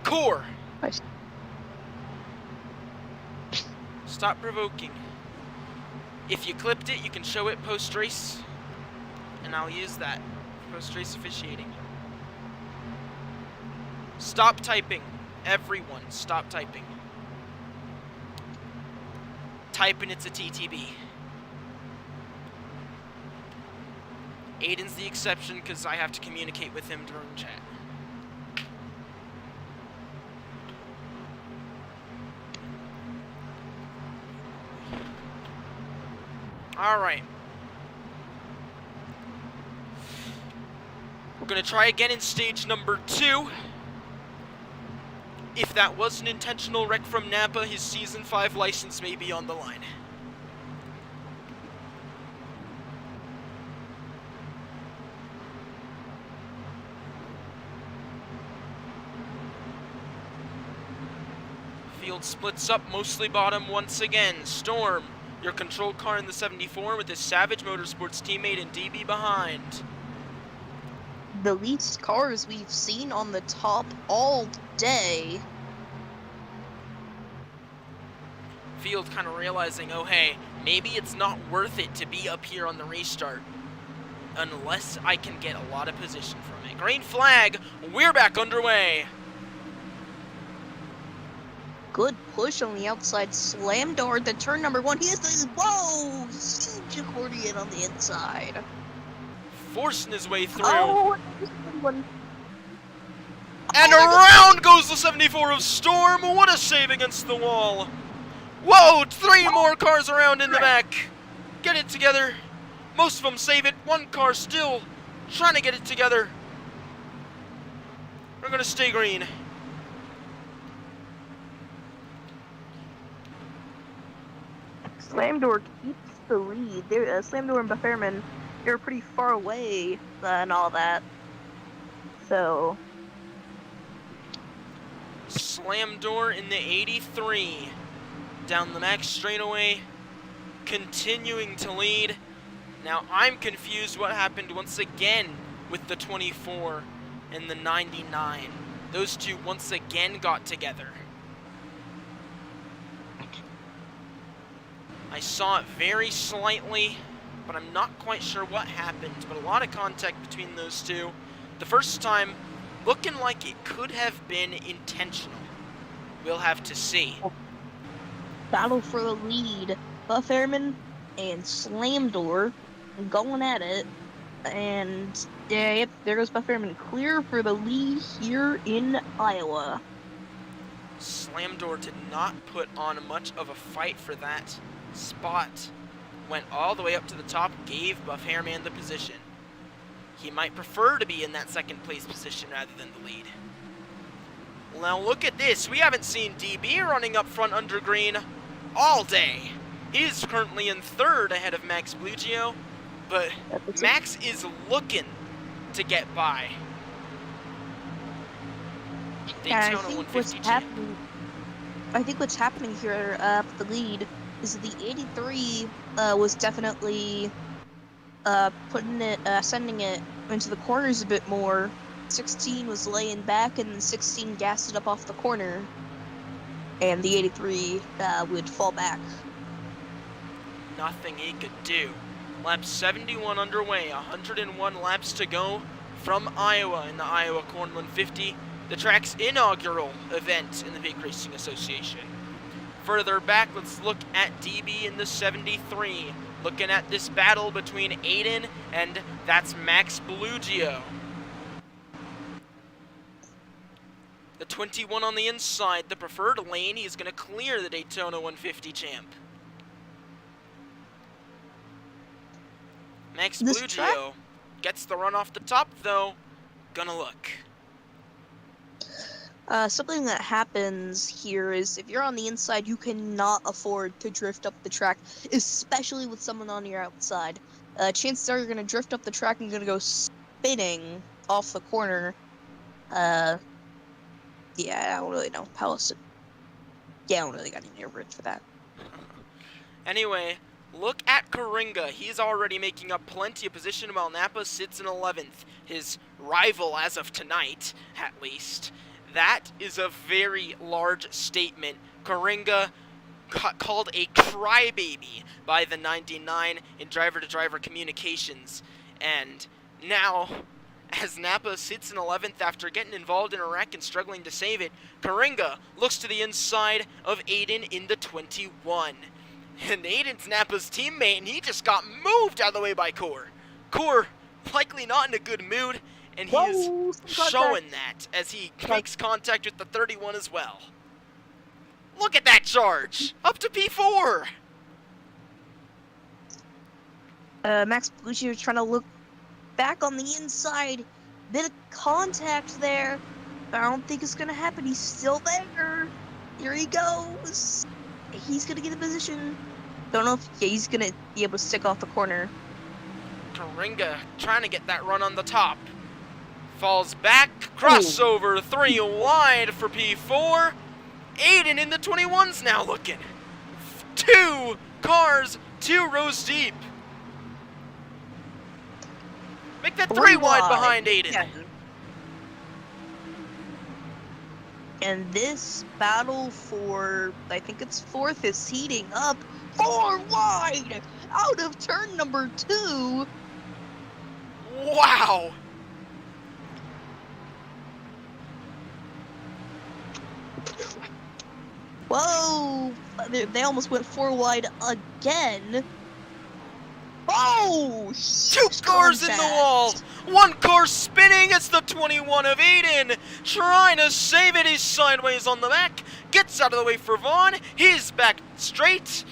Core. Nice. Stop provoking. If you clipped it, you can show it post-race, and I'll use that post-race officiating. Stop typing. Everyone, stop typing. Type and it's a TTB. Aiden's the exception because I have to communicate with him during chat. Alright. We're going to try again in stage number 2. If that was an intentional wreck from Napa, his Season 5 license may be on the line. Field splits up, mostly bottom once again. Storm, your control car in the 74 with his Savage Motorsports teammate and DB behind. The least cars we've seen on the top all day. Field kind of realizing, oh hey, maybe it's not worth it to be up here on the restart unless I can get a lot of position from it. Green flag, we're back underway. Good push on the outside, slam door to turn number 1. He has the, whoa, huge accordion on the inside. Forcing his way through. Oh, there's a good one. And around goes the 74 of Storm. What a save against the wall. Whoa, 3 more cars around in the back. Get it together. Most of them save it. 1 car still trying to get it together. We're going to stay green. Slam door keeps the lead. Slam door and Bufferman, they're pretty far away and all that. So Slam door in the 83. Down the max straightaway. Continuing to lead. Now I'm confused what happened once again with the 24 and the 99. Those two once again got together. I saw it very slightly, but I'm not quite sure what happened. But a lot of contact between those two. The first time, looking like it could have been intentional. We'll have to see. battle for the lead. Bufferman and Slam door going at it. And yeah, yep, there goes Bufferman clear for the lead here in Iowa. Slam door did not put on much of a fight for that spot. Went all the way up to the top, gave Buff Hairman the position. He might prefer to be in that second place position rather than the lead. Now look at this. We haven't seen DB running up front under green all day. He's currently in 3rd ahead of Max Blugio, but Max is looking to get by. Daytona 152. I think what's happening here with the lead is the 83 was definitely sending it into the corners a bit more. 16 was laying back, and then 16 gassed it up off the corner, and the 83 would fall back. Nothing he could do. Lap 71 underway, 101 laps to go from Iowa in the Iowa Corn 150. the track's inaugural event in the Big Racing Association. Further back, let's look at DB in the 73. Looking at this battle between Aiden and that's Max Bellugio. The 21 on the inside, the preferred lane. He's going to clear the Daytona 150 champ. Max Bellugio gets the run off the top, though. Gonna look. Something that happens here is if you're on the inside, you cannot afford to drift up the track, especially with someone on your outside. Chances are you're going to drift up the track and you're going to go spinning off the corner. Yeah, I don't really know how else to... Yeah, I don't really got any words for that. Anyway, look at Coringa. He's already making up plenty of position while Napa sits in 11th. His rival as of tonight, at least. That is a very large statement. Coringa called a crybaby by the 99 in driver-to-driver communications. And now, as Napa sits in 11th after getting involved in a wreck and struggling to save it, Coringa looks to the inside of Aiden in the 21. And Aiden's Napa's teammate, and he just got moved out of the way by Core. Core, likely not in a good mood, and he's showing that as he makes contact with the 31 as well. Look at that charge! Up to P4! Max Bellugio trying to look back on the inside. Bit of contact there. But I don't think it's going to happen. He's still there. Here he goes. He's going to get a position. Don't know if he's going to be able to stick off the corner. Coringa trying to get that run on the top. Falls back, crossover, 3 wide for P4. Aiden in the 21's now looking. 2 cars, 2 rows deep. Make that 3 wide behind Aiden. Yeah. And this battle for, I think it's 4th, is heating up. 4 wide out of turn number 2. Wow. Whoa! They almost went 4 wide again. Oh! 2 cars in the wall! 1 car spinning, it's the 21 of Aiden! Trying to save it, he's sideways on the back. Gets out of the way for Vaughn, he's back straight.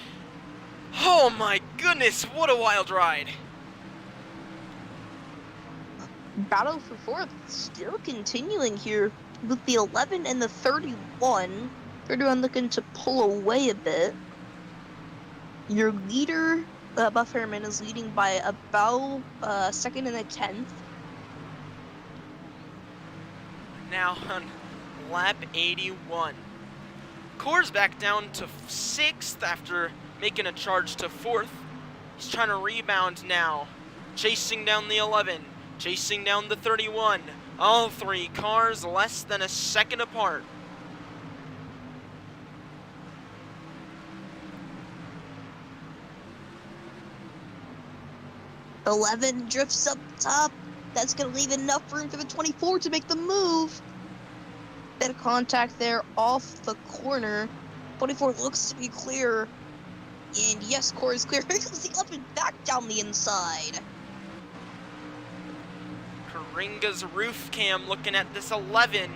Oh my goodness, what a wild ride. Battle for 4th still continuing here with the 11 and the 31. 31 looking to pull away a bit. Your leader, Buff Herman, is leading by about 2nd and a 10th. Now on lap 81. Core's back down to 6th after making a charge to 4th. He's trying to rebound now. Chasing down the 11. Chasing down the 31. All 3 cars less than a second apart. '11 drifts up top. That's going to leave enough room for the 24 to make the move. Bit of contact there off the corner. 24 looks to be clear. And yes, Core is clear. Here comes the 11 back down the inside. Coringa's roof cam looking at this 11.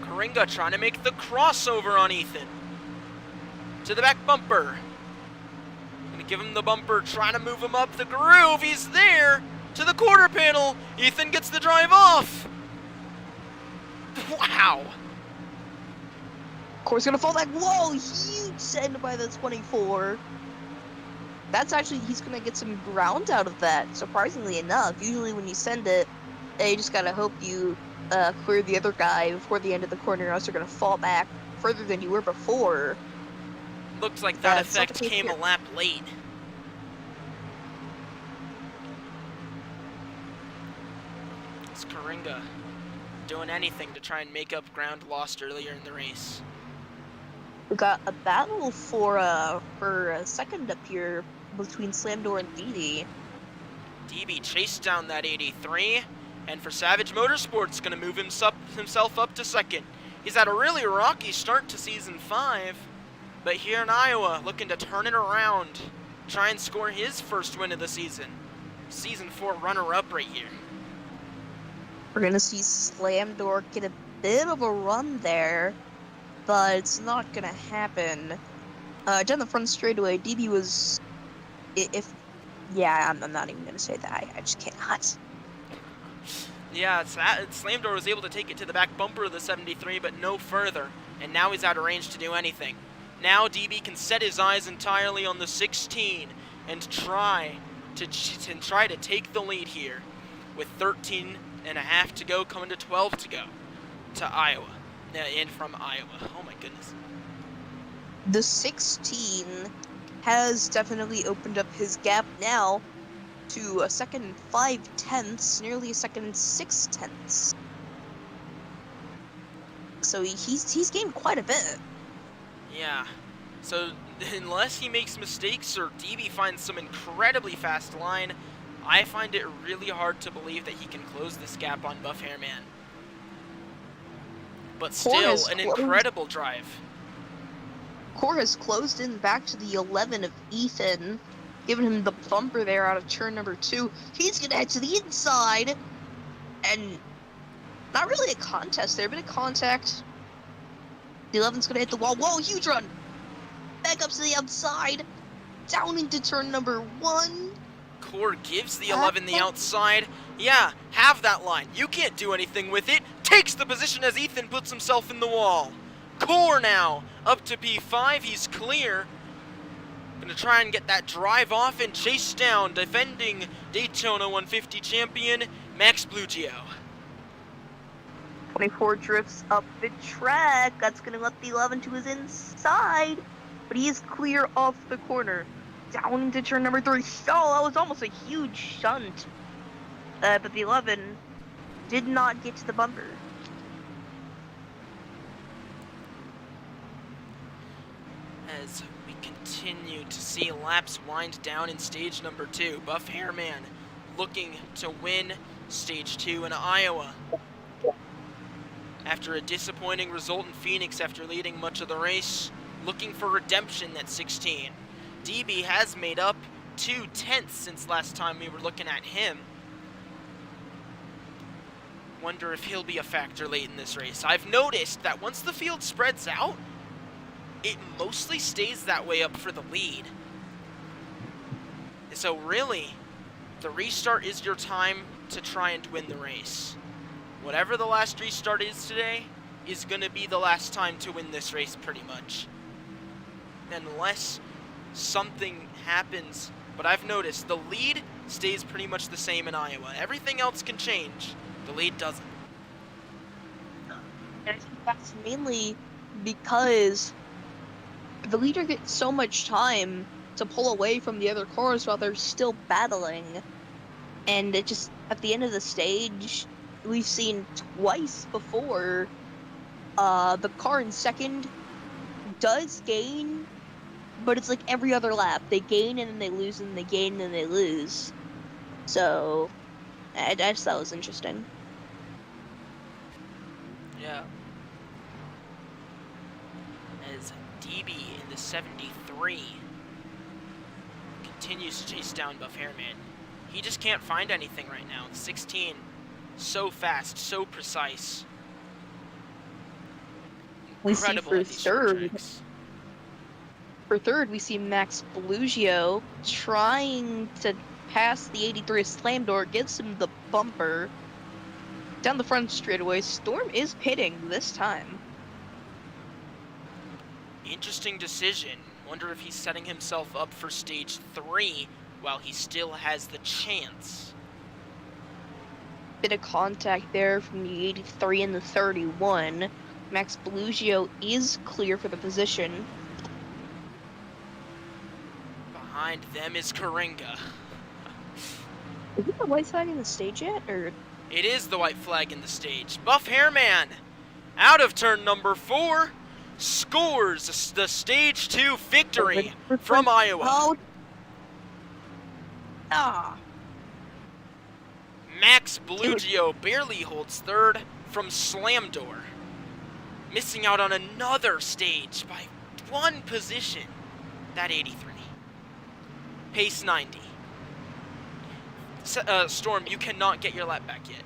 Coringa trying to make the crossover on Ethan. To the back bumper. Gonna give him the bumper, trying to move him up the groove. He's there to the quarter panel. Ethan gets the drive off. Wow. Core's gonna fall back. Whoa, huge send by the 24. That's actually, he's gonna get some ground out of that, surprisingly enough. Usually when you send it, you just gotta hope you clear the other guy before the end of the corner, or else you're gonna fall back further than you were before. Looks like that effect came a lap late. It's Coringa doing anything to try and make up ground lost earlier in the race. We got a battle for a second up here between Slamdoor and DD. DB chased down that 83. And for Savage Motorsports, going to move himself up to second. He's had a really rocky start to Season 5, but here in Iowa, looking to turn it around, try and score his first win of the season. Season 4 runner-up right here. We're gonna see Slamdor get a bit of a run there, but it's not gonna happen. Down the front straightaway, DB was... Yeah, I'm not even gonna say that. I just cannot. Yeah, Slamdor was able to take it to the back bumper of the 73, but no further. And now he's out of range to do anything. Now DB can set his eyes entirely on the 16 and try to take the lead here with 13 and a half to go, coming to 12 to go to Iowa. In from Iowa. Oh my goodness. The 16 has definitely opened up his gap now to a second and 5/10, nearly a second and 6/10. So he's gained quite a bit. Yeah. So unless he makes mistakes or DB finds some incredibly fast line, I find it really hard to believe that he can close this gap on Buff Hairman. But still, an incredible drive. Core has closed in back to the 11 of Ethan, giving him the bumper there out of turn number 2. He's gonna head to the inside, and not really a contest there, but a contact. The 11's gonna hit the wall. Whoa, huge run! Back up to the outside, down into turn number 1. Core gives the 11 the outside. Yeah, have that line. You can't do anything with it. Takes the position as Ethan puts himself in the wall. Core now up to P5. He's clear. Gonna try and get that drive off and chase down defending Daytona 150 champion Max Blugio. 24 drifts up the track. That's gonna let the 11 to his inside, but he is clear off the corner. Down into turn number 3. Oh, that was almost a huge shunt. But the 11 did not get to the bumper. As we continue to see laps wind down in stage number 2, Buff Hairman looking to win stage 2 in Iowa. After a disappointing result in Phoenix after leading much of the race, looking for redemption at 16. DB has made up 2/10 since last time we were looking at him. Wonder if he'll be a factor late in this race. I've noticed that once the field spreads out, it mostly stays that way up for the lead. So really, the restart is your time to try and win the race. Whatever the last restart is today is going to be the last time to win this race pretty much. Unless something happens, but I've noticed the lead stays pretty much the same in Iowa. Everything else can change. The lead doesn't. And I think that's mainly because the leader gets so much time to pull away from the other cars while they're still battling. And it just, at the end of the stage, we've seen twice before, the car in second does gain, but it's like every other lap. They gain and then they lose, and they gain and then they lose. So, I just thought it was interesting. Yeah. As DB in the 73 continues to chase down Buff Hairman. He just can't find anything right now. 16, so fast, so precise. We see Incredible for at these short third. tracks. For third, we see Max Blugio trying to pass the 83 Slamdor, gives him the bumper. Down the front straightaway, Storm is pitting this time. Interesting decision. Wonder if he's setting himself up for stage 3 while he still has the chance. Bit of contact there from the 83 and the 31. Max Blugio is clear for the position. Behind them is Karinga. Is it the white flag in the stage yet, or? It is the white flag in the stage. Buff Hairman, out of turn number 4, scores the stage 2 victory from Iowa. Oh. Ah. Max Blugio barely holds third from Slam Door. Missing out on another stage by 1 position. That 83. Pace 90. Storm, you cannot get your lap back yet.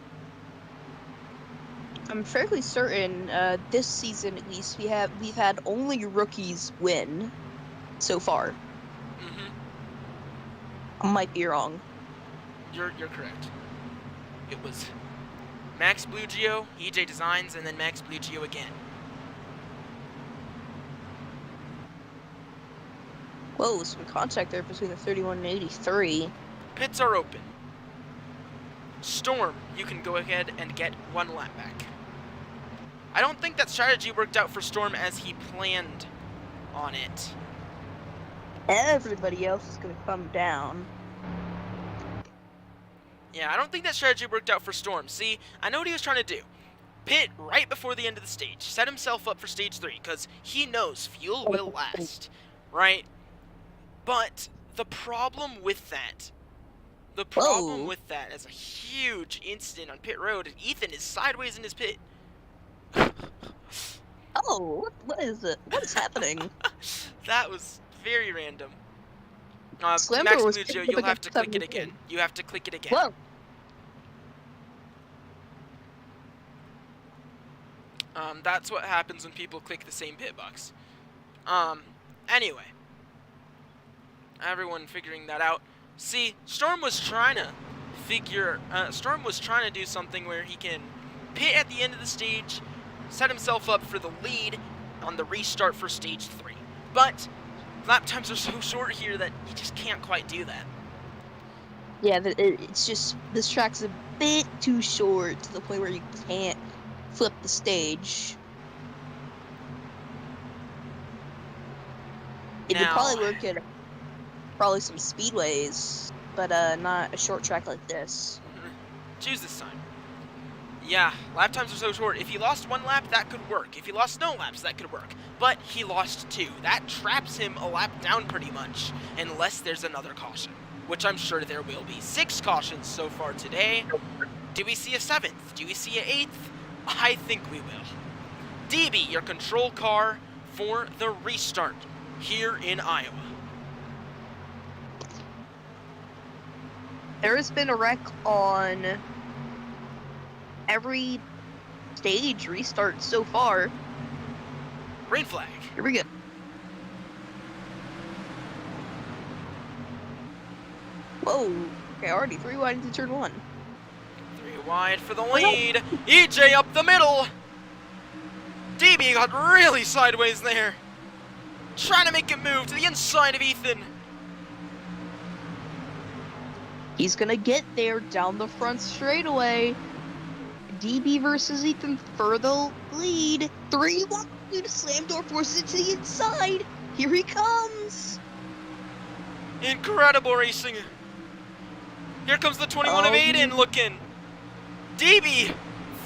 I'm fairly certain this season at least we've had only rookies win so far. Mm-hmm. I might be wrong. You're correct. It was Max Blugio, EJ Designs, and then Max Blugio again. Whoa, some contact there between the 31 and 83. Pits are open. Storm, you can go ahead and get 1 lap back. I don't think that strategy worked out for Storm as he planned on it. Everybody else is gonna come down. Yeah, I don't think that strategy worked out for Storm. See, I know what he was trying to do. Pit right before the end of the stage. Set himself up for stage 3, because he knows fuel will last. Right? But the problem with that... is a huge incident on pit road, and Ethan is sideways in his pit. Oh, what is it? What is happening? That was very random. Slam Max Door was Blugio, picked up you'll have to against click it 17. again. You have to click it again. Whoa. That's what happens when people click the same pit box. Anyway. Everyone figuring that out. See, Storm was trying to do something where he can pit at the end of the stage, set himself up for the lead on the restart for stage 3. But lap times are so short here that he just can't quite do that. Yeah, it's just, this track's a bit too short to the point where you can't flip the stage. It would Now- probably work at probably some speedways, but not a short track like this. Choose this time. Yeah, lap times are so short. If he lost 1 lap, that could work. If he lost no laps, that could work. But he lost 2. That traps him a lap down pretty much, unless there's another caution, which I'm sure there will be. 6 cautions so far today. Do we see a 7th? Do we see an 8th? I think we will. DB, your control car for the restart here in Iowa. There has been a wreck on every stage restart so far. Green flag. Here we go. Whoa. Okay, already 3 wide into turn 1. 3 wide for the lead. EJ up the middle. DB got really sideways there. Trying to make it move to the inside of Ethan. He's gonna get there down the front straightaway. DB versus Ethan for the lead. 3 wide. Slam Door forces it to the inside. Here he comes. Incredible racing. Here comes the 21 of Aiden looking. DB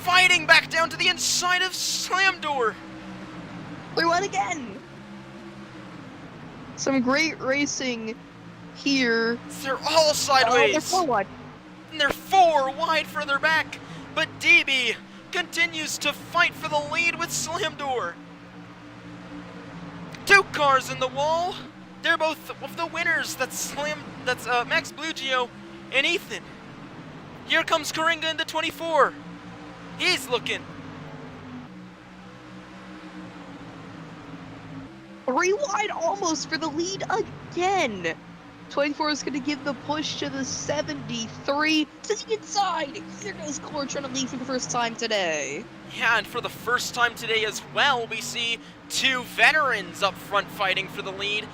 fighting back down to the inside of Slam Door. 3 wide again. Some great racing here. They're all sideways. They're 4 wide. And they're 4 wide further back. But DB continues to fight for the lead with Slam Door. 2 cars in the wall. They're both of the winners. That's Max Blugio and Ethan. Here comes Coringa in the 24. He's looking. 3 wide almost for the lead again. 24 is going to give the push to the 73 to the inside. Here goes Core trying to lead for the first time today. Yeah, and for the first time today as well, we see 2 veterans up front fighting for the lead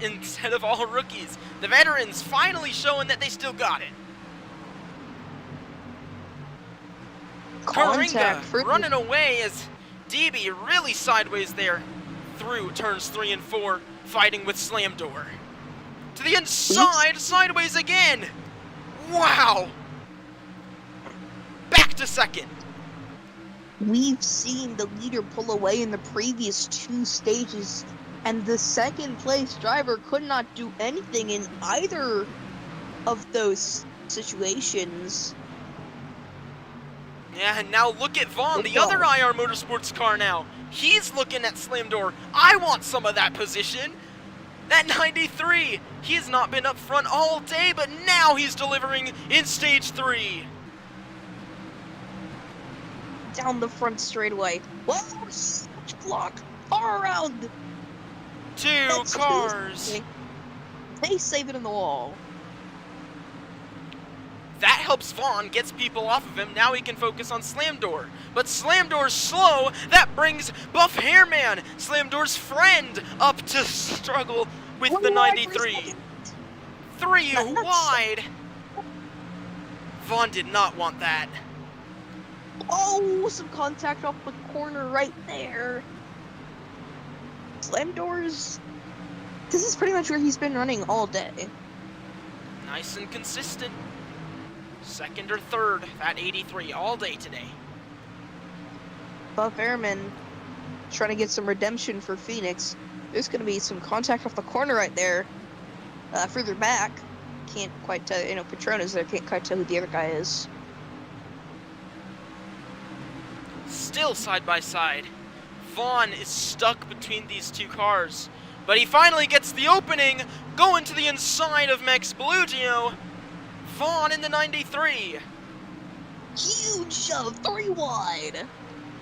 instead of all rookies. The veterans finally showing that they still got it. Contact Coringa running away as DB really sideways there through turns 3 and 4, fighting with Slam Door. To the inside, sideways again. Wow. Back to second. We've seen the leader pull away in the previous 2 stages, and the second place driver could not do anything in either of those situations. Yeah, and now look at Vaughn, Let's the other go. IR Motorsports car now. He's looking at Slam Door. I want some of that position. That 93, he has not been up front all day, but now he's delivering in stage 3. Down the front straightaway. Whoa, switch block. Far around. Two That's cars. Tuesday. They save it in the wall. That helps Vaughn, gets people off of him. Now he can focus on Slam Door. But Slam Door's slow. That brings Buff Hairman, Slam Door's friend, up to struggle with the 93. 3 That's- wide. Vaughn did not want that. Oh, some contact off the corner right there. Slam Doors. This is pretty much where he's been running all day. Nice and consistent. Second or third, that 83 all day today. Buff Airman trying to get some redemption for Phoenix. There's going to be some contact off the corner right there. Further back, can't quite tell. You know, Petrona's there. Can't quite tell who the other guy is. Still side by side. Vaughn is stuck between these two cars. But he finally gets the opening, going to the inside of Max Bellugio. Vaughn in the 93. Huge shove, 3 wide.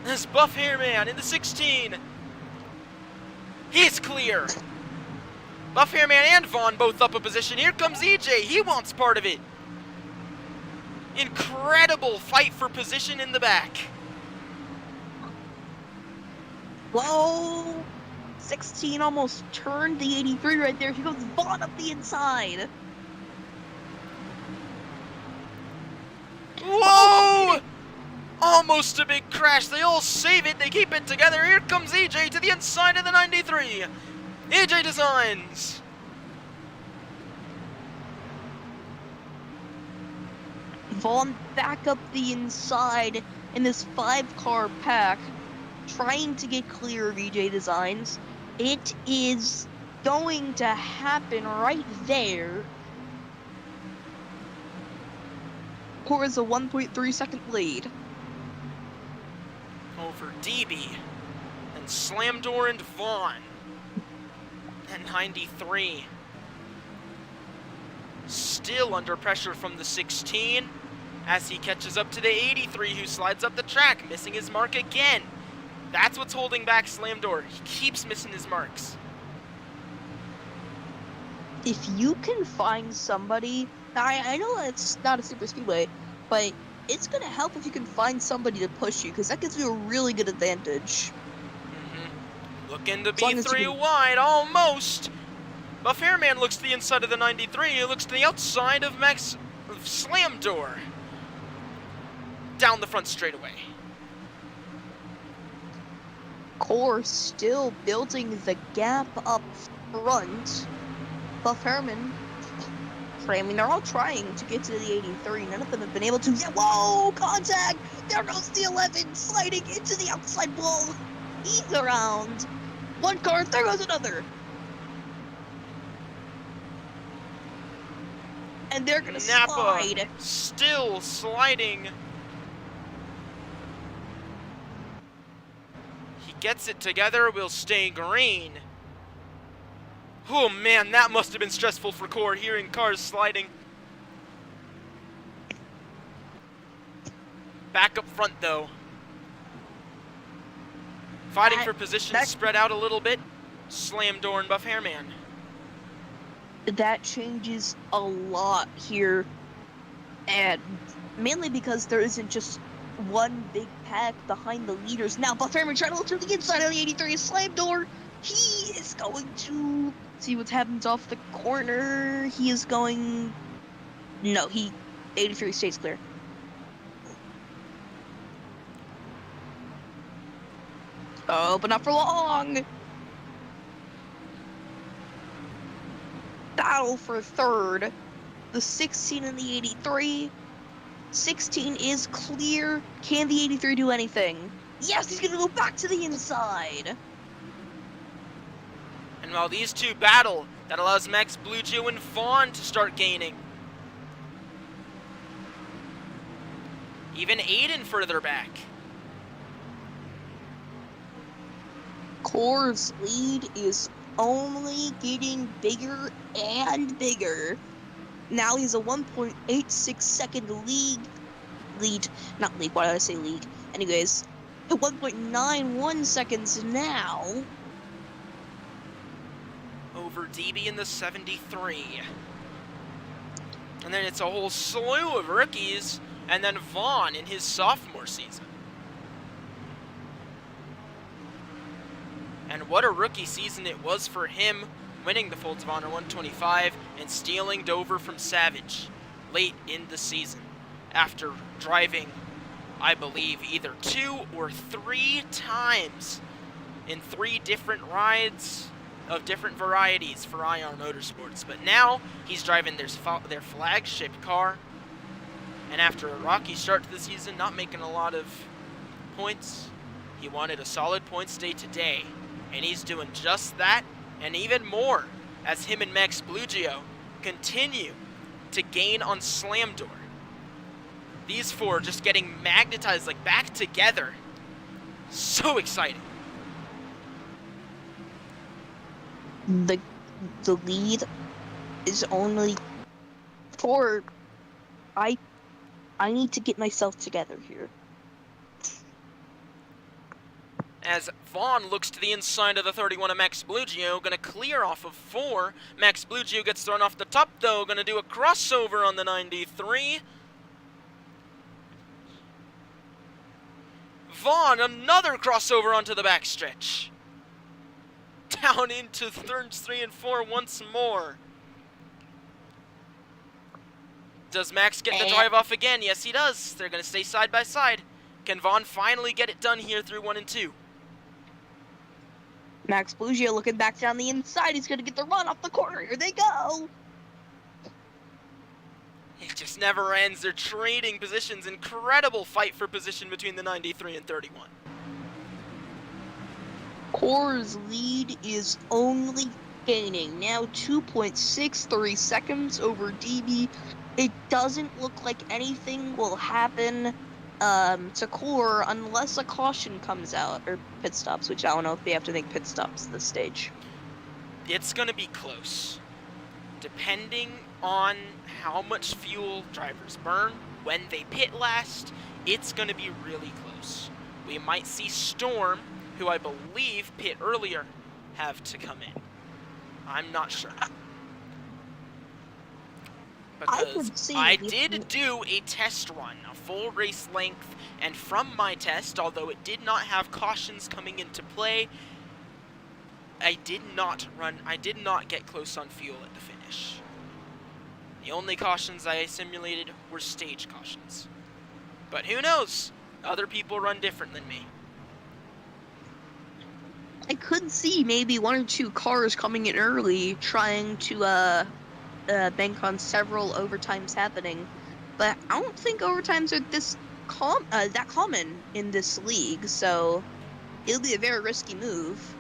This Buff Hairman in the 16. He's clear. Buff Hairman and Vaughn both up a position. Here comes EJ. He wants part of it. Incredible fight for position in the back. Whoa! 16 almost turned the 83 right there. Here goes Vaughn up the inside. Whoa! Almost a big crash. They all save it. They keep it together. Here comes EJ to the inside of the 93. EJ Designs. Vaughn back up the inside in this 5-car pack, trying to get clear of EJ Designs. It is going to happen right there. Core is a 1.3 second lead. Over DB. And Slam Door and Vaughn. And 93. Still under pressure from the 16 as he catches up to the 83 who slides up the track, missing his mark again. That's what's holding back Slam Door. He keeps missing his marks. If you can find somebody, I know it's not a super speedway, but it's going to help if you can find somebody to push you, because that gives you a really good advantage. Looking to As long be as you 3 can- wide, almost. Buff Hairman looks to the inside of the 93. He looks to the outside of Slam Door. Down the front straightaway. Core still building the gap up front. Buff Herman, I mean, they're all trying to get to the 83. None of them have been able to. Yeah, whoa, contact! There goes the 11, sliding into the outside wall. He's around. One car, there goes another. And they're gonna Napa slide. still sliding. He gets it together, will stay green. Oh man, that must have been stressful for Core, hearing cars sliding. Back up front though. Fighting for position, that- spread out a little bit. Slam Door and Buff Hairman. That changes a lot here, and mainly because there isn't just one big pack behind the leaders. Now Buff Hairman trying to look to the inside of the 83 Slam Door. He is going to see what happens off the corner. He is going. No, 83 stays clear. Oh, but not for long. Battle for third. The 16 and the 83. 16 is clear. Can the 83 do anything? Yes, he's gonna go back to the inside. And while these two battle, that allows Max Bellugio and Vaughn to start gaining. Even Aiden further back. Core's lead is only getting bigger and bigger. Now he's a 1.86 second lead. Not lead, why did I say lead? Anyways, 1.91 seconds now. Over DB in the 73. And then it's a whole slew of rookies, and then Vaughn in his sophomore season. And what a rookie season it was for him, winning the Folds of Honor 125 and stealing Dover from Savage late in the season after driving, I believe, either 2 or 3 times in 3 different rides of different varieties for IR Motorsports. But now he's driving their flagship car, and after a rocky start to the season, not making a lot of points, he wanted a solid points day today, and he's doing just that and even more as him and Max Blugio continue to gain on Slam Door. These 4 just getting magnetized, like, back together. So exciting. The lead is only 4. I need to get myself together here. As Vaughn looks to the inside of the 31 of Max Blugio, gonna clear off of 4. Max Blugio gets thrown off the top though, gonna do a crossover on the 93. Vaughn, another crossover onto the backstretch. Down into turns 3 and 4 once more. Does Max get the drive off again? Yes, he does. They're going to stay side by side. Can Vaughn finally get it done here through 1 and 2? Max Blugio looking back down the inside. He's going to get the run off the corner. Here they go. It just never ends. They're trading positions. Incredible fight for position between the 93 and 31. Core's lead is only gaining now 2.63 seconds over DB. It doesn't look like anything will happen to Core unless a caution comes out, or pit stops, which I don't know if they have to make pit stops at this stage. It's going to be close. Depending on how much fuel drivers burn when they pit last, it's going to be really close. We might see Storm, who I believe pit earlier, have to come in. I'm not sure. Because I did do a test run, a full race length, and from my test, although it did not have cautions coming into play, I did not get close on fuel at the finish. The only cautions I simulated were stage cautions. But who knows? Other people run different than me. I could see maybe 1 or 2 cars coming in early, trying to bank on several overtimes happening, but I don't think overtimes are that common in this league. So it'll be a very risky move.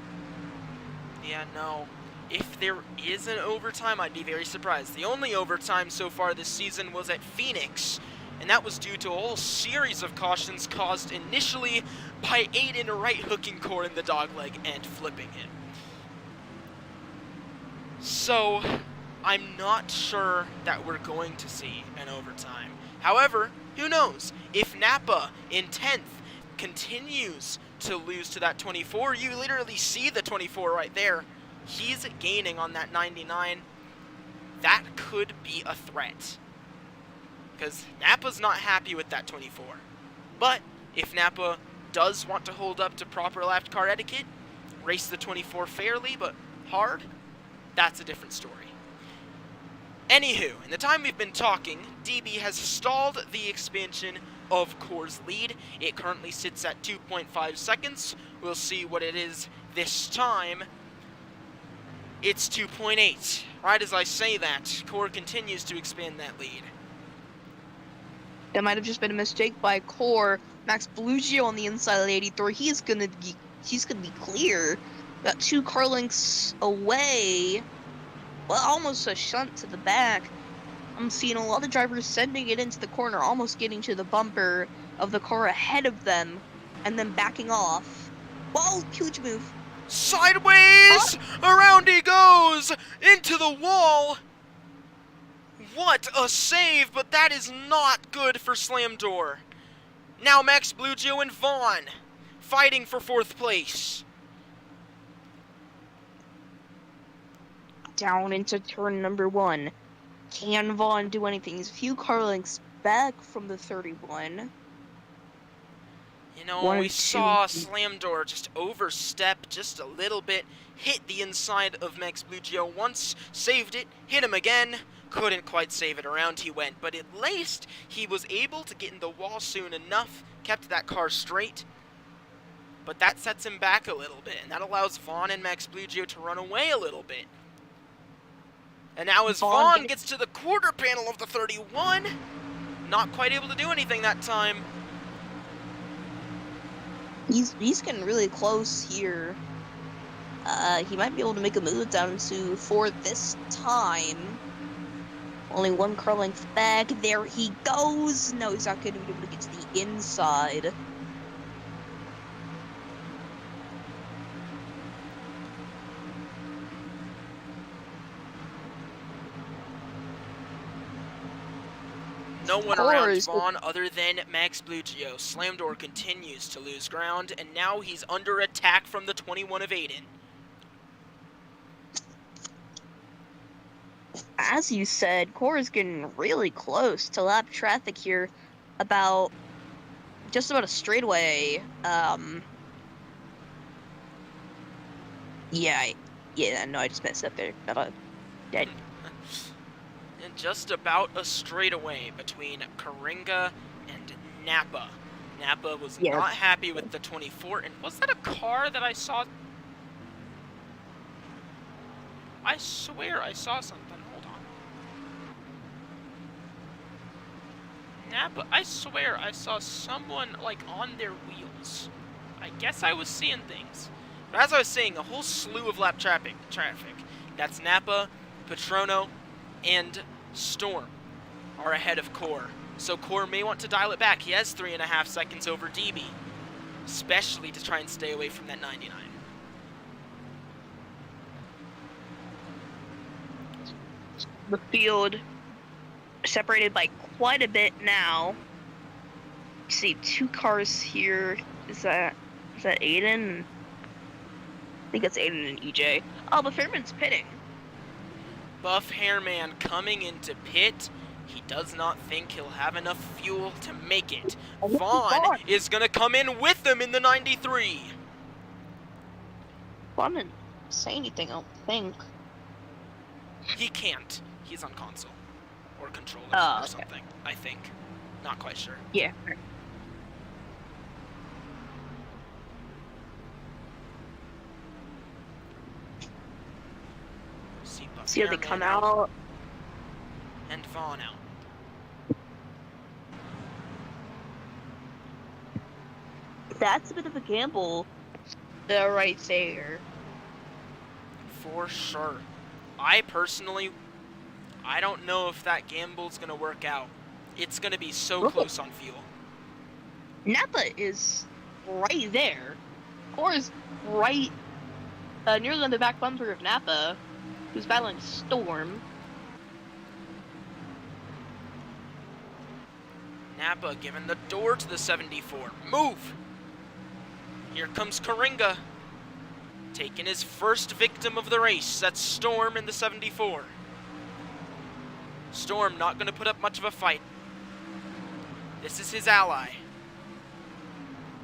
Yeah, no. If there is an overtime, I'd be very surprised. The only overtime so far this season was at Phoenix, and that was due to a whole series of cautions caused initially by Aiden right-hooking Core in the dogleg and flipping him. So, I'm not sure that we're going to see an overtime. However, who knows? If Napa in 10th continues to lose to that 24, you literally see the 24 right there. He's gaining on that 99. That could be a threat. Because Napa's not happy with that 24. But if Napa does want to hold up to proper lap car etiquette, race the 24 fairly but hard, that's a different story. Anywho, in the time we've been talking, DB has stalled the expansion of Core's lead. It currently sits at 2.5 seconds. We'll see what it is this time. It's 2.8. Right as I say that, Core continues to expand that lead. That might have just been a mistake by Core. Max Blugio on the inside of the 83. He's gonna be clear. Got 2 car lengths away. Well, almost a shunt to the back. I'm seeing a lot of drivers sending it into the corner, almost getting to the bumper. of the car ahead of them and then backing off. Whoa, huge move. Sideways! Around he goes! Into the wall! What a save, but that is not good for Slam Door. Now Max Blugio and Vaughn fighting for 4th place. Down into turn number 1. Can Vaughn do anything? He's a few car lengths back from the 31. You know, One, we two. saw Slam Door just overstep just a little bit, hit the inside of Max Blugio once, saved it, hit him again, couldn't quite save it, around he went, but at least he was able to get in the wall soon enough, kept that car straight, but that sets him back a little bit, and that allows Vaughn and Max Blugio to run away a little bit. And now as Vaughn gets to the quarter panel of the 31, not quite able to do anything that time. He's getting really close here. He might be able to make a move down to 4 this time. Only 1 car length back. There he goes. No, he's not going to be able to get to the inside. No one around Vaughn other than Max Blugio. Slam Door continues to lose ground, and now he's under attack from the 21 of Aiden. As you said, Core is getting really close to lap traffic here. Just about a straightaway. Yeah, no, I just messed up there. Dead. And just about a straightaway between Karinga and Napa. Napa was not happy with the 24, and was that a car that I saw? I swear I saw something. Hold on. Napa, I swear I saw someone, like, on their wheels. I guess I was seeing things. But as I was saying, a whole slew of lap traffic. That's Napa, Patrono, and Storm are ahead of Core. So Core may want to dial it back. He has 3.5 seconds over DB, especially to try and stay away from that 99. The field separated by quite a bit now. You see 2 cars here. Is that Aiden? I think it's Aiden and EJ. Oh, but Fairman's pitting. Buff Hairman coming into pit. He does not think he'll have enough fuel to make it. Vaughn is going to come in with them in the 93. Vaughn didn't say anything, I don't think. He can't. He's on console. Or controller or something, I think. Not quite sure. Yeah. See how they come out. And Vaughn out. That's a bit of a gamble. The right there. For sure. I don't know if that gamble's gonna work out. It's gonna be so close on fuel. Napa is right there. Core's right nearly on the back bumper of Napa, who's battling Storm. Napa giving the door to the 74. Move! Here comes Karinga, taking his first victim of the race. That's Storm in the 74. Storm not going to put up much of a fight. This is his ally.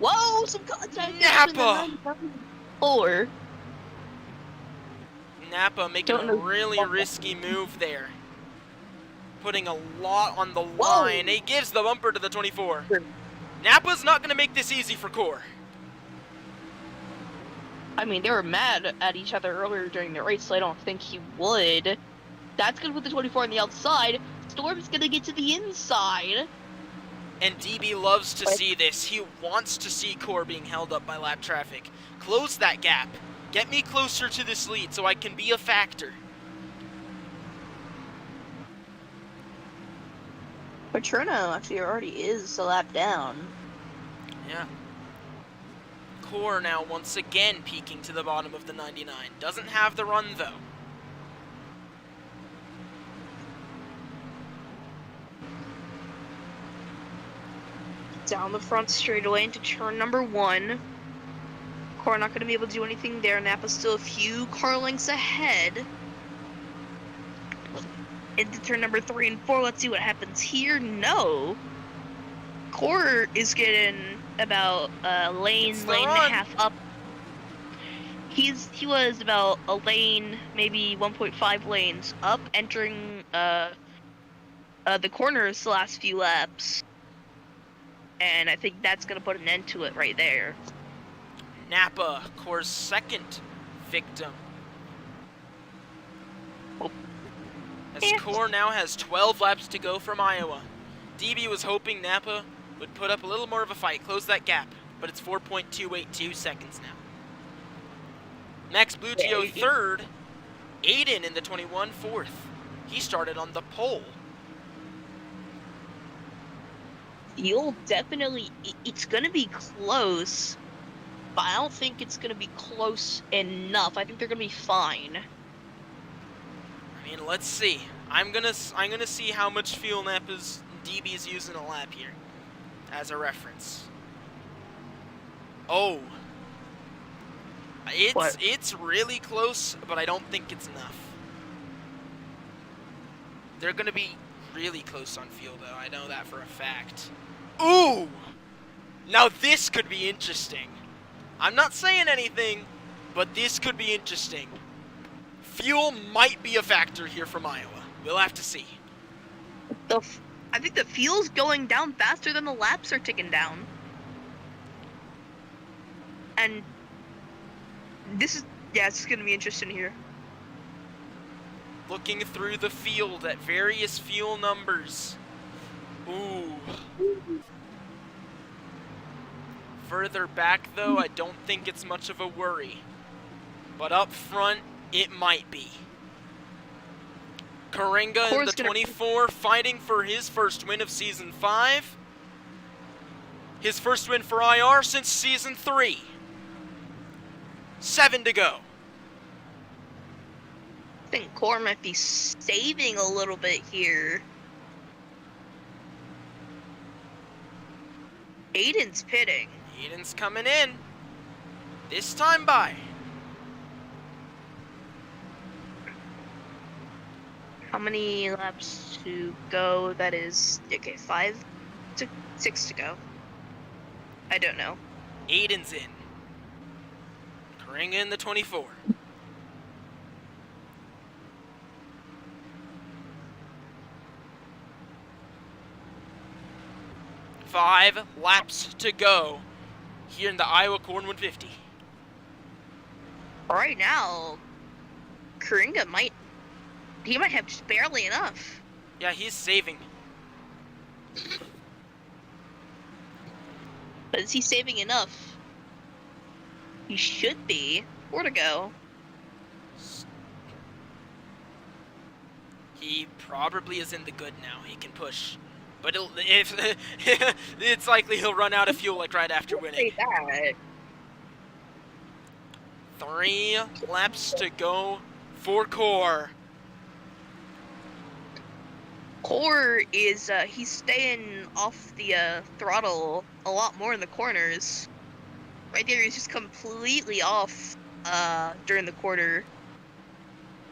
Whoa, some contact. Napa! Or Napa making a really risky move there. Putting a lot on the line. He gives the bumper to the 24. Napa's not going to make this easy for Core. I mean, they were mad at each other earlier during the race, so I don't think he would. That's going to put the 24 on the outside. Storm's going to get to the inside. And DB loves to see this. He wants to see Core being held up by lap traffic. Close that gap. Get me closer to this lead so I can be a factor. Patrono actually already is a lap down. Yeah. Core now once again peaking to the bottom of the 99. Doesn't have the run though. Down the front straightaway into turn number 1. Core not going to be able to do anything there. Napa's still a few car lengths ahead. Into turn number 3 and 4. Let's see what happens here. No. Core is getting about a lane and a half up. He was about a lane, maybe 1.5 lanes up, entering the corners the last few laps. And I think that's going to put an end to it right there. Napa, Core's second victim. As Core now has 12 laps to go from Iowa. DB was hoping Napa would put up a little more of a fight, close that gap, but it's 4.282 seconds now. Max Blugio third, Aiden in the 21 fourth. He started on the pole. You'll definitely, it's going to be close, but I don't think it's going to be close enough. I think they're going to be fine. I mean, let's see. I'm gonna see how much fuel Napa's DB is using a lap here, as a reference. Oh, it's really close, but I don't think it's enough. They're gonna be really close on fuel, though. I know that for a fact. Ooh, now this could be interesting. I'm not saying anything, but this could be interesting. Fuel might be a factor here from Iowa. We'll have to see. I think the fuel's going down faster than the laps are ticking down. And this is, it's going to be interesting here. Looking through the field at various fuel numbers. Ooh. Further back, though, I don't think it's much of a worry. But up front, it might be. Karenga in the 24, fighting for his first win of Season 5. His first win for IR since Season 3. 7 to go. I think Core might be saving a little bit here. Aiden's pitting. Aiden's coming in. This time by. How many laps to go? That is, okay, 6 to go. I don't know. Aiden's in. Karenga in the 24. Five laps to go here in the Iowa Corn 150. Right now, Karenga might have just barely enough. Yeah, he's saving. But is he saving enough? He should be. 4 to go. He probably is in the good now. He can push. But if it's likely he'll run out of fuel like right after winning. 3 laps to go for Core. Core is, he's staying off the throttle a lot more in the corners. Right there, he's just completely off during the corner.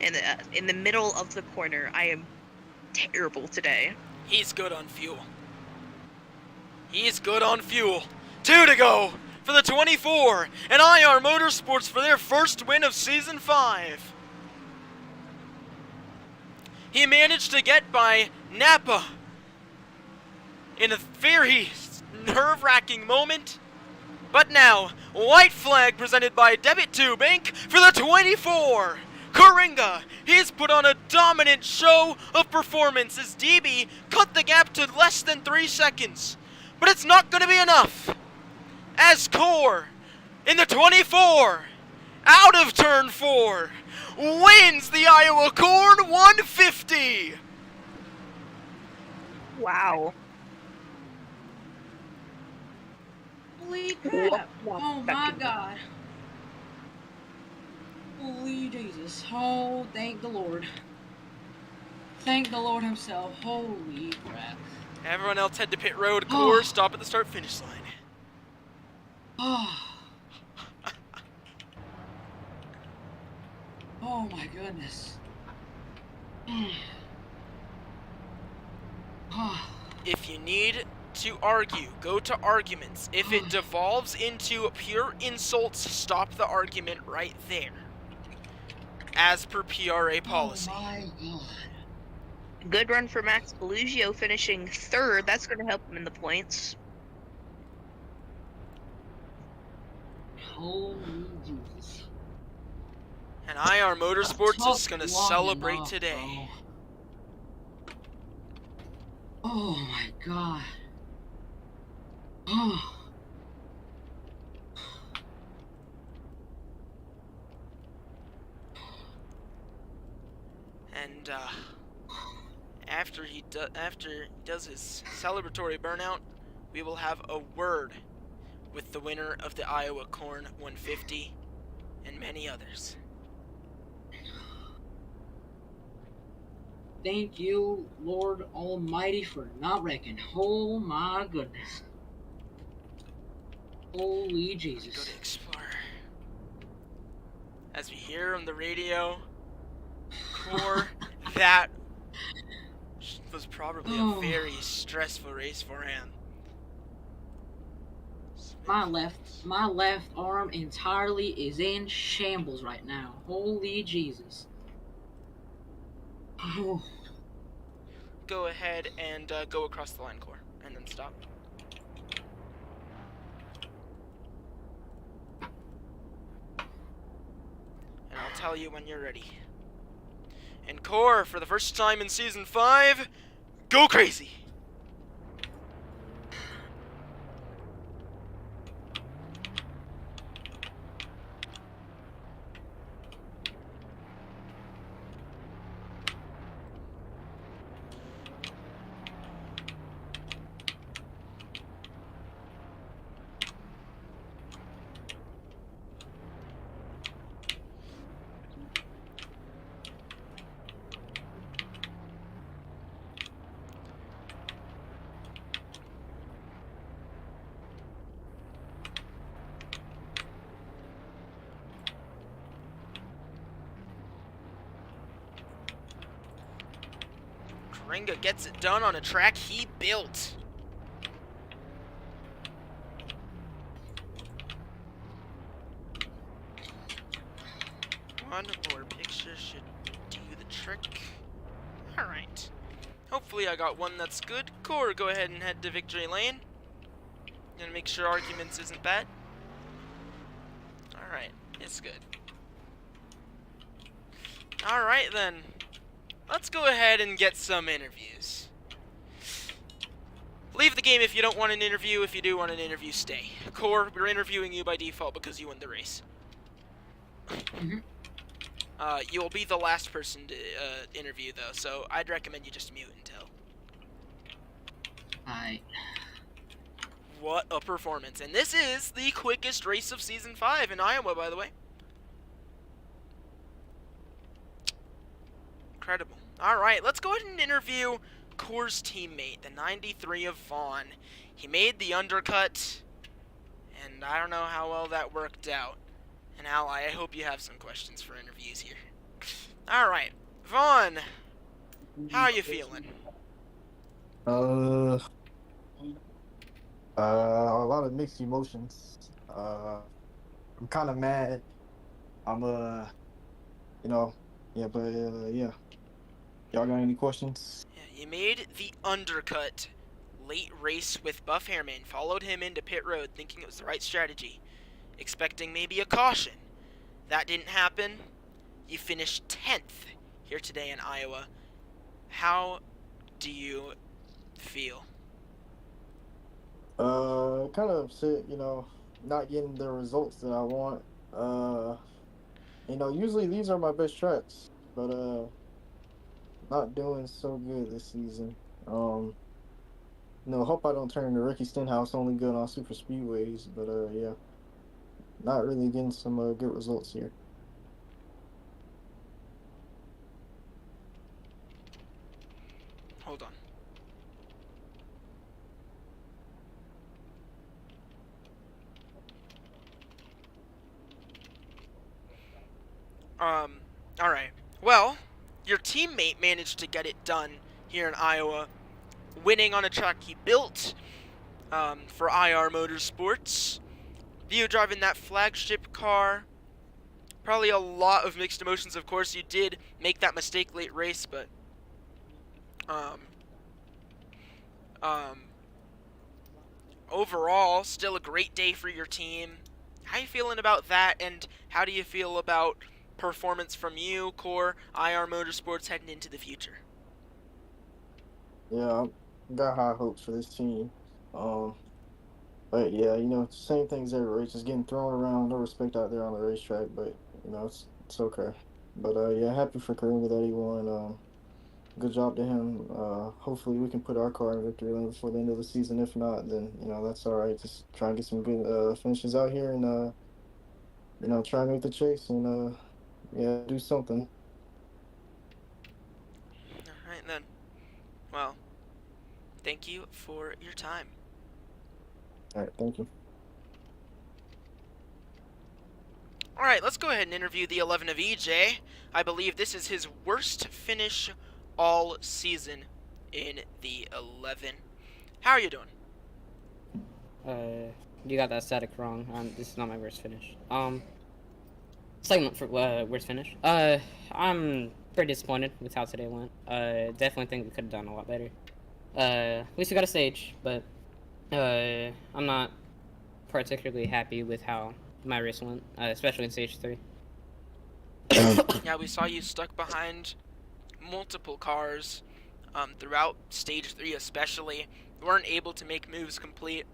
In the middle of the corner, I am terrible today. He's good on fuel. He's good on fuel. 2 to go for the 24 and IR Motorsports for their first win of Season 5. He managed to get by Napa in a very nerve-wracking moment. But now, white flag presented by Debit2 Bank for the 24. Karenga, he's put on a dominant show of performance as DB cut the gap to less than 3 seconds. But it's not going to be enough. As Core, in the 24, out of turn 4, wins the Iowa Corn 150. Wow. Holy What crap! not Oh my expecting that. god! Holy Jesus! Oh, thank the Lord! Thank the Lord Himself! Holy crap! Everyone else head to pit road. Core, Oh, stop at the start finish line. oh, oh my goodness! Oh, If you need to argue, go to arguments. If it devolves into pure insults, stop the argument right there. As per PRA oh policy. my god! Good run for Max Belugio finishing third. That's going to help him in the points. Holy Jesus! And IR Motorsports Took is going to long celebrate enough, today. bro. Oh my god! Oh. And after he does his celebratory burnout, we will have a word with the winner of the Iowa Corn 150 and many others. Thank you, Lord Almighty, for not wrecking. Oh my goodness. Holy Go Jesus. to Explorer. As we hear on the radio, Core, that was probably a very stressful race for him. My left arm entirely is in shambles right now. Holy Jesus. Oh. Go ahead and go across the line, Core, and then stop. And I'll tell you when you're ready. And Core, for the first time in Season 5, go crazy! Ringa gets it done on a track he built. One more picture should do the trick. Alright. Hopefully I got one that's good. Core, go ahead and head to victory lane. Gonna make sure arguments isn't bad. Alright, it's good. Alright then. Let's go ahead and get some interviews. Leave the game if you don't want an interview. If you do want an interview, stay. Core, we're interviewing you by default because you won the race. You'll be the last person to interview, though, so I'd recommend you just mute until. Alright. What a performance. And this is the quickest race of Season 5 in Iowa, by the way. Incredible. Alright, let's go ahead and interview Core's teammate, the 93 of Vaughn. He made the undercut, and I don't know how well that worked out. And Ally, I hope you have some questions for interviews here. Alright, Vaughn, how are you feeling? A lot of mixed emotions. I'm kind of mad. I'm yeah. Y'all got any questions? Yeah, you made the undercut late race with Buff Hairman, followed him into pit road thinking it was the right strategy, expecting maybe a caution. That didn't happen. You finished 10th here today in Iowa. How do you feel? Kind of upset, not getting the results that I want. Usually these are my best tracks, but not doing so good this season. No, hope I don't turn into Ricky Stenhouse, only good on super speedways. But yeah, not really getting some good results here. Hold on. All right. Well, your teammate managed to get it done here in Iowa, winning on a track he built for IR Motorsports. You driving that flagship car. Probably a lot of mixed emotions, of course. You did make that mistake late race, but um, um, overall, still a great day for your team. How you feeling about that, and how do you feel about performance from you, Core, IR Motorsports heading into the future? Yeah, I got high hopes for this team. Um, but yeah, same things every race, just getting thrown around, no respect out there on the racetrack. But it's okay. But yeah, happy for Kareem that he won. Good job to him. Hopefully we can put our car in victory lane before the end of the season. If not, then that's all right. Just try and get some good finishes out here, and try and make the chase, and yeah, do something. All right, then. Well, thank you for your time. All right, thank you. All right, let's go ahead and interview the 11 of EJ. I believe this is his worst finish all season in the 11. How are you doing? You got that static wrong. This is not my worst finish. Second for worst finish. I'm pretty disappointed with how today went. Definitely think we could have done a lot better. At least we got a stage, but I'm not particularly happy with how my race went, especially in stage 3. Yeah, we saw you stuck behind multiple cars throughout stage 3 especially. You weren't able to make moves complete.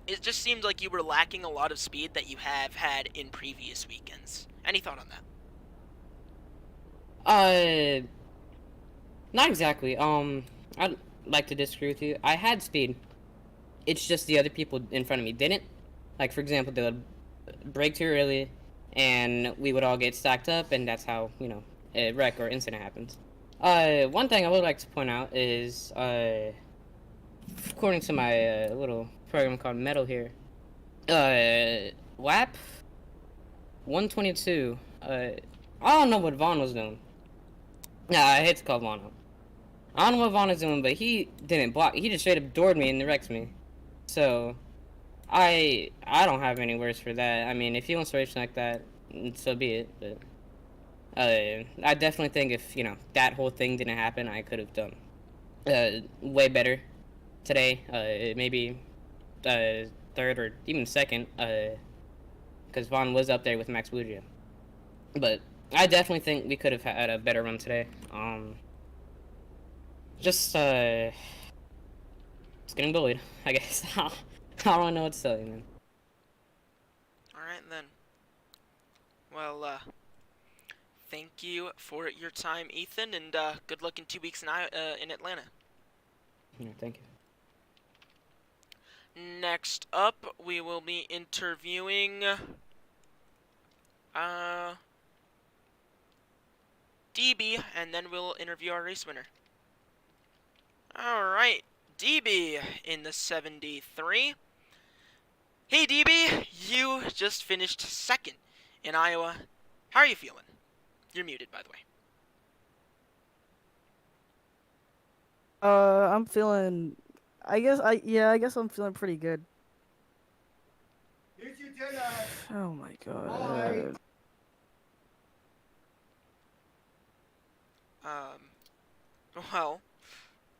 It just seemed like you were lacking a lot of speed that you have had in previous weekends. Any thought on that? Uh, Not exactly. I'd like to disagree with you. I had speed. It's just the other people in front of me didn't. Like, for example, they would brake too early, and we would all get stacked up, and that's how, a wreck or incident happens. One thing I would like to point out is, according to my little program called Metal here, lap 122, I don't know what Vaughn was doing. Nah, I hate to call Vaughn out. I don't know what Vaughn is doing, but he didn't block. He just straight up doored me and wrecked me. So, I don't have any words for that. I mean, if he wants to race like that, so be it. But I definitely think if that whole thing didn't happen, I could have done way better today. Maybe third or even second, because Vaughn was up there with Max Bugia. But I definitely think we could have had a better run today. Just getting bullied, I guess. I don't know what to tell you, man. Alright then. Well, thank you for your time, Ethan, and good luck in 2 weeks in Atlanta. Yeah, thank you. Next up, we will be interviewing DB, and then we'll interview our race winner. Alright, DB in the 73. Hey DB, you just finished second in Iowa. How are you feeling? You're muted, by the way. I'm feeling. I guess I'm feeling pretty good. Oh my god. Well,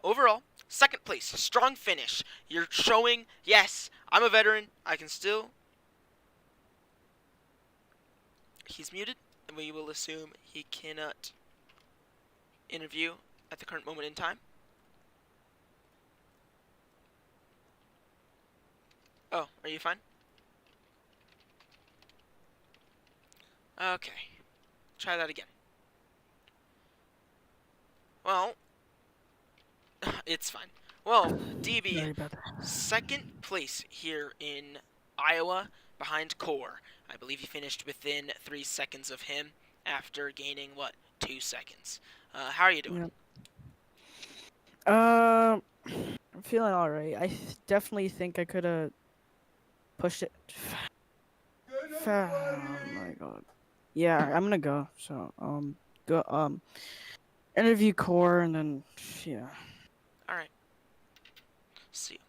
overall, second place, strong finish. You're showing, yes, I'm a veteran. I can still. He's muted, and we will assume he cannot interview at the current moment in time. Oh, are you fine? Okay. Try that again. Well, it's fine. Well, DB, Sorry about that. second place here in Iowa behind Core. I believe you finished within 3 seconds of him after gaining, what, 2 seconds. How are you doing? Yep. I'm feeling alright. Definitely think I could have pushed it. Oh my god. Yeah, I'm gonna go. So go interview core and then yeah. Alright. See you.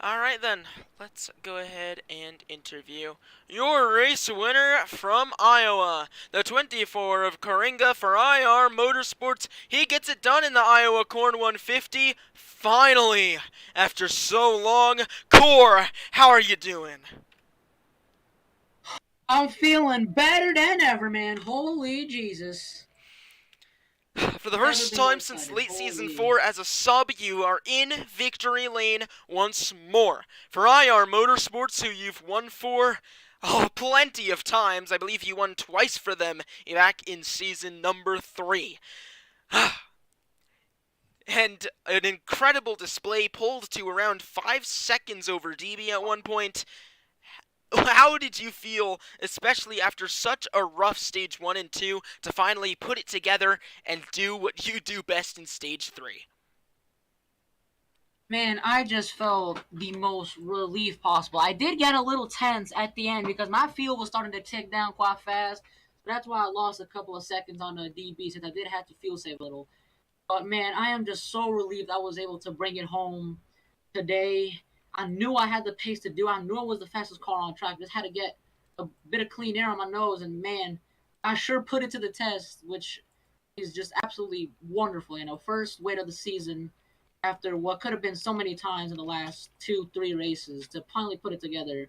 Alright then, let's go ahead and interview your race winner from Iowa, the 24 of Coringa for IR Motorsports. He gets it done in the Iowa Corn 150, finally, after so long. Core, how are you doing? I'm feeling better than ever, man. Holy Jesus. For the Never first been more time since excited. late season Holy. 4 as a sub, you are in victory lane once more. For IR Motorsports, who you've won for, plenty of times. I believe you won twice for them back in season number 3. And an incredible display, pulled to around 5 seconds over DB at one point. How did you feel, especially after such a rough stage 1 and 2, to finally put it together and do what you do best in stage 3? Man, I just felt the most relief possible. I did get a little tense at the end because my field was starting to tick down quite fast. So that's why I lost a couple of seconds on the DB since I did have to field save a little. But man, I am just so relieved I was able to bring it home today. I knew I had the pace to do. I knew I was the fastest car on track. Just had to get a bit of clean air on my nose, and man, I sure put it to the test, which is just absolutely wonderful. You know, first wait of the season after what could have been so many times in the last 2-3 races to finally put it together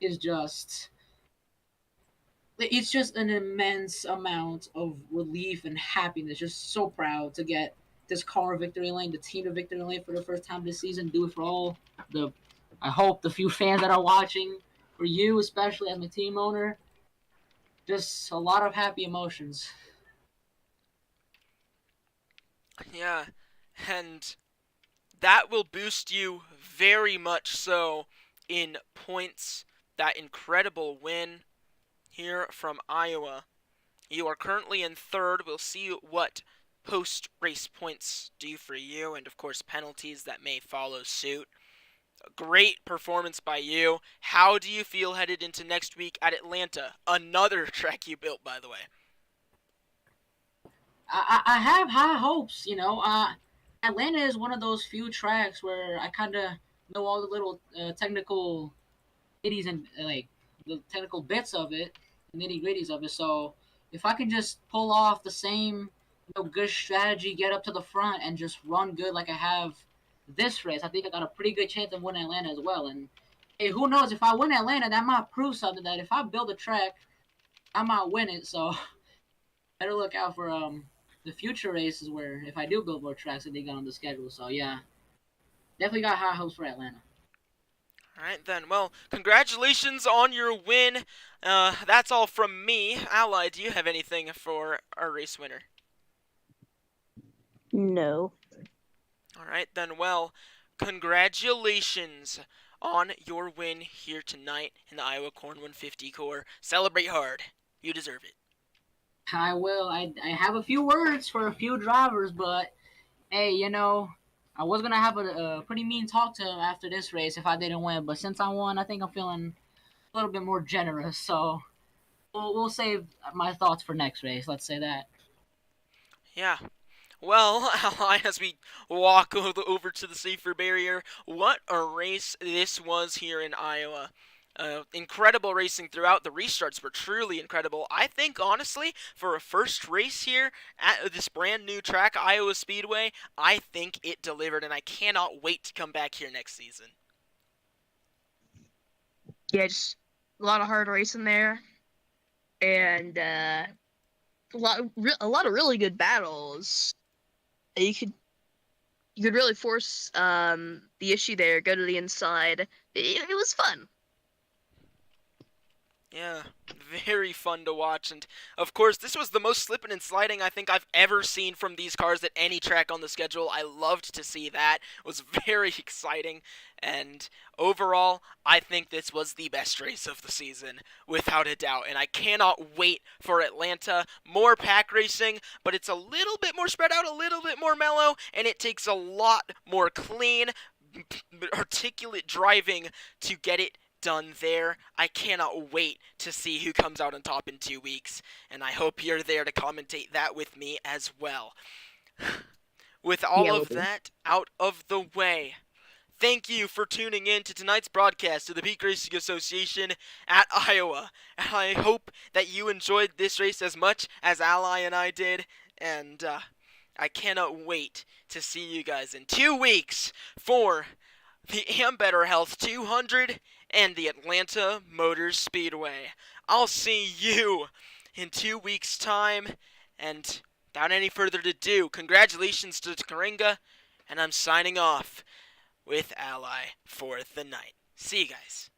is just it's just an immense amount of relief and happiness. Just so proud to get this car victory lane, the team to victory lane for the first time this season. Do it for all the, I hope the few fans that are watching, for you especially as my team owner. Just a lot of happy emotions. Yeah, and that will boost you very much so in points. That incredible win here from Iowa. You are currently in third. We'll see what post-race points do for you, and of course penalties that may follow suit. A great performance by you. How do you feel headed into next week at Atlanta? Another track you built, by the way. I have high hopes, you know. Atlanta is one of those few tracks where I kind of know all the little technical nitties and like the technical bits of it, the nitty gritties of it. So if I can just pull off the same, good strategy, get up to the front, and just run good like I have this race, I think I got a pretty good chance of winning Atlanta as well. And hey, who knows? If I win Atlanta, that might prove something. That if I build a track, I might win it. So better look out for the future races where if I do build more tracks that they got on the schedule. So yeah, definitely got high hopes for Atlanta. Alright then, well, congratulations on your win. That's all from me. Ally, do you have anything for our race winner? No. Alright then, well, congratulations on your win here tonight in the Iowa Corn 150 Core. Celebrate hard. You deserve it. I will. I have a few words for a few drivers, but hey, I was gonna have a pretty mean talk to him after this race if I didn't win. But since I won, I think I'm feeling a little bit more generous. So we'll save my thoughts for next race. Let's say that. Yeah. Well, Ally, as we walk over to the safer barrier, what a race this was here in Iowa. Incredible racing throughout. The restarts were truly incredible. I think, honestly, for a first race here at this brand new track, Iowa Speedway, I think it delivered, and I cannot wait to come back here next season. Yeah, just a lot of hard racing there, and a lot of really good battles. You could really force the issue there, go to the inside. It was fun. Yeah, very fun to watch. And of course, this was the most slipping and sliding I think I've ever seen from these cars at any track on the schedule. I loved to see that. It was very exciting. And overall, I think this was the best race of the season, without a doubt. And I cannot wait for Atlanta. More pack racing, but it's a little bit more spread out, a little bit more mellow, and it takes a lot more clean, articulate driving to get it done there. I cannot wait to see who comes out on top in 2 weeks, and I hope you're there to commentate that with me as well. With all Yeah, of that out of the way, thank you for tuning in to tonight's broadcast of the Peak Racing Association at Iowa. And I hope that you enjoyed this race as much as Ally and I did, and I cannot wait to see you guys in 2 weeks for the Ambetter Health 200 and the Atlanta Motor Speedway. I'll see you in 2 weeks' time, and without any further ado, congratulations to Karinga, and I'm signing off with Ally for the night. See you guys.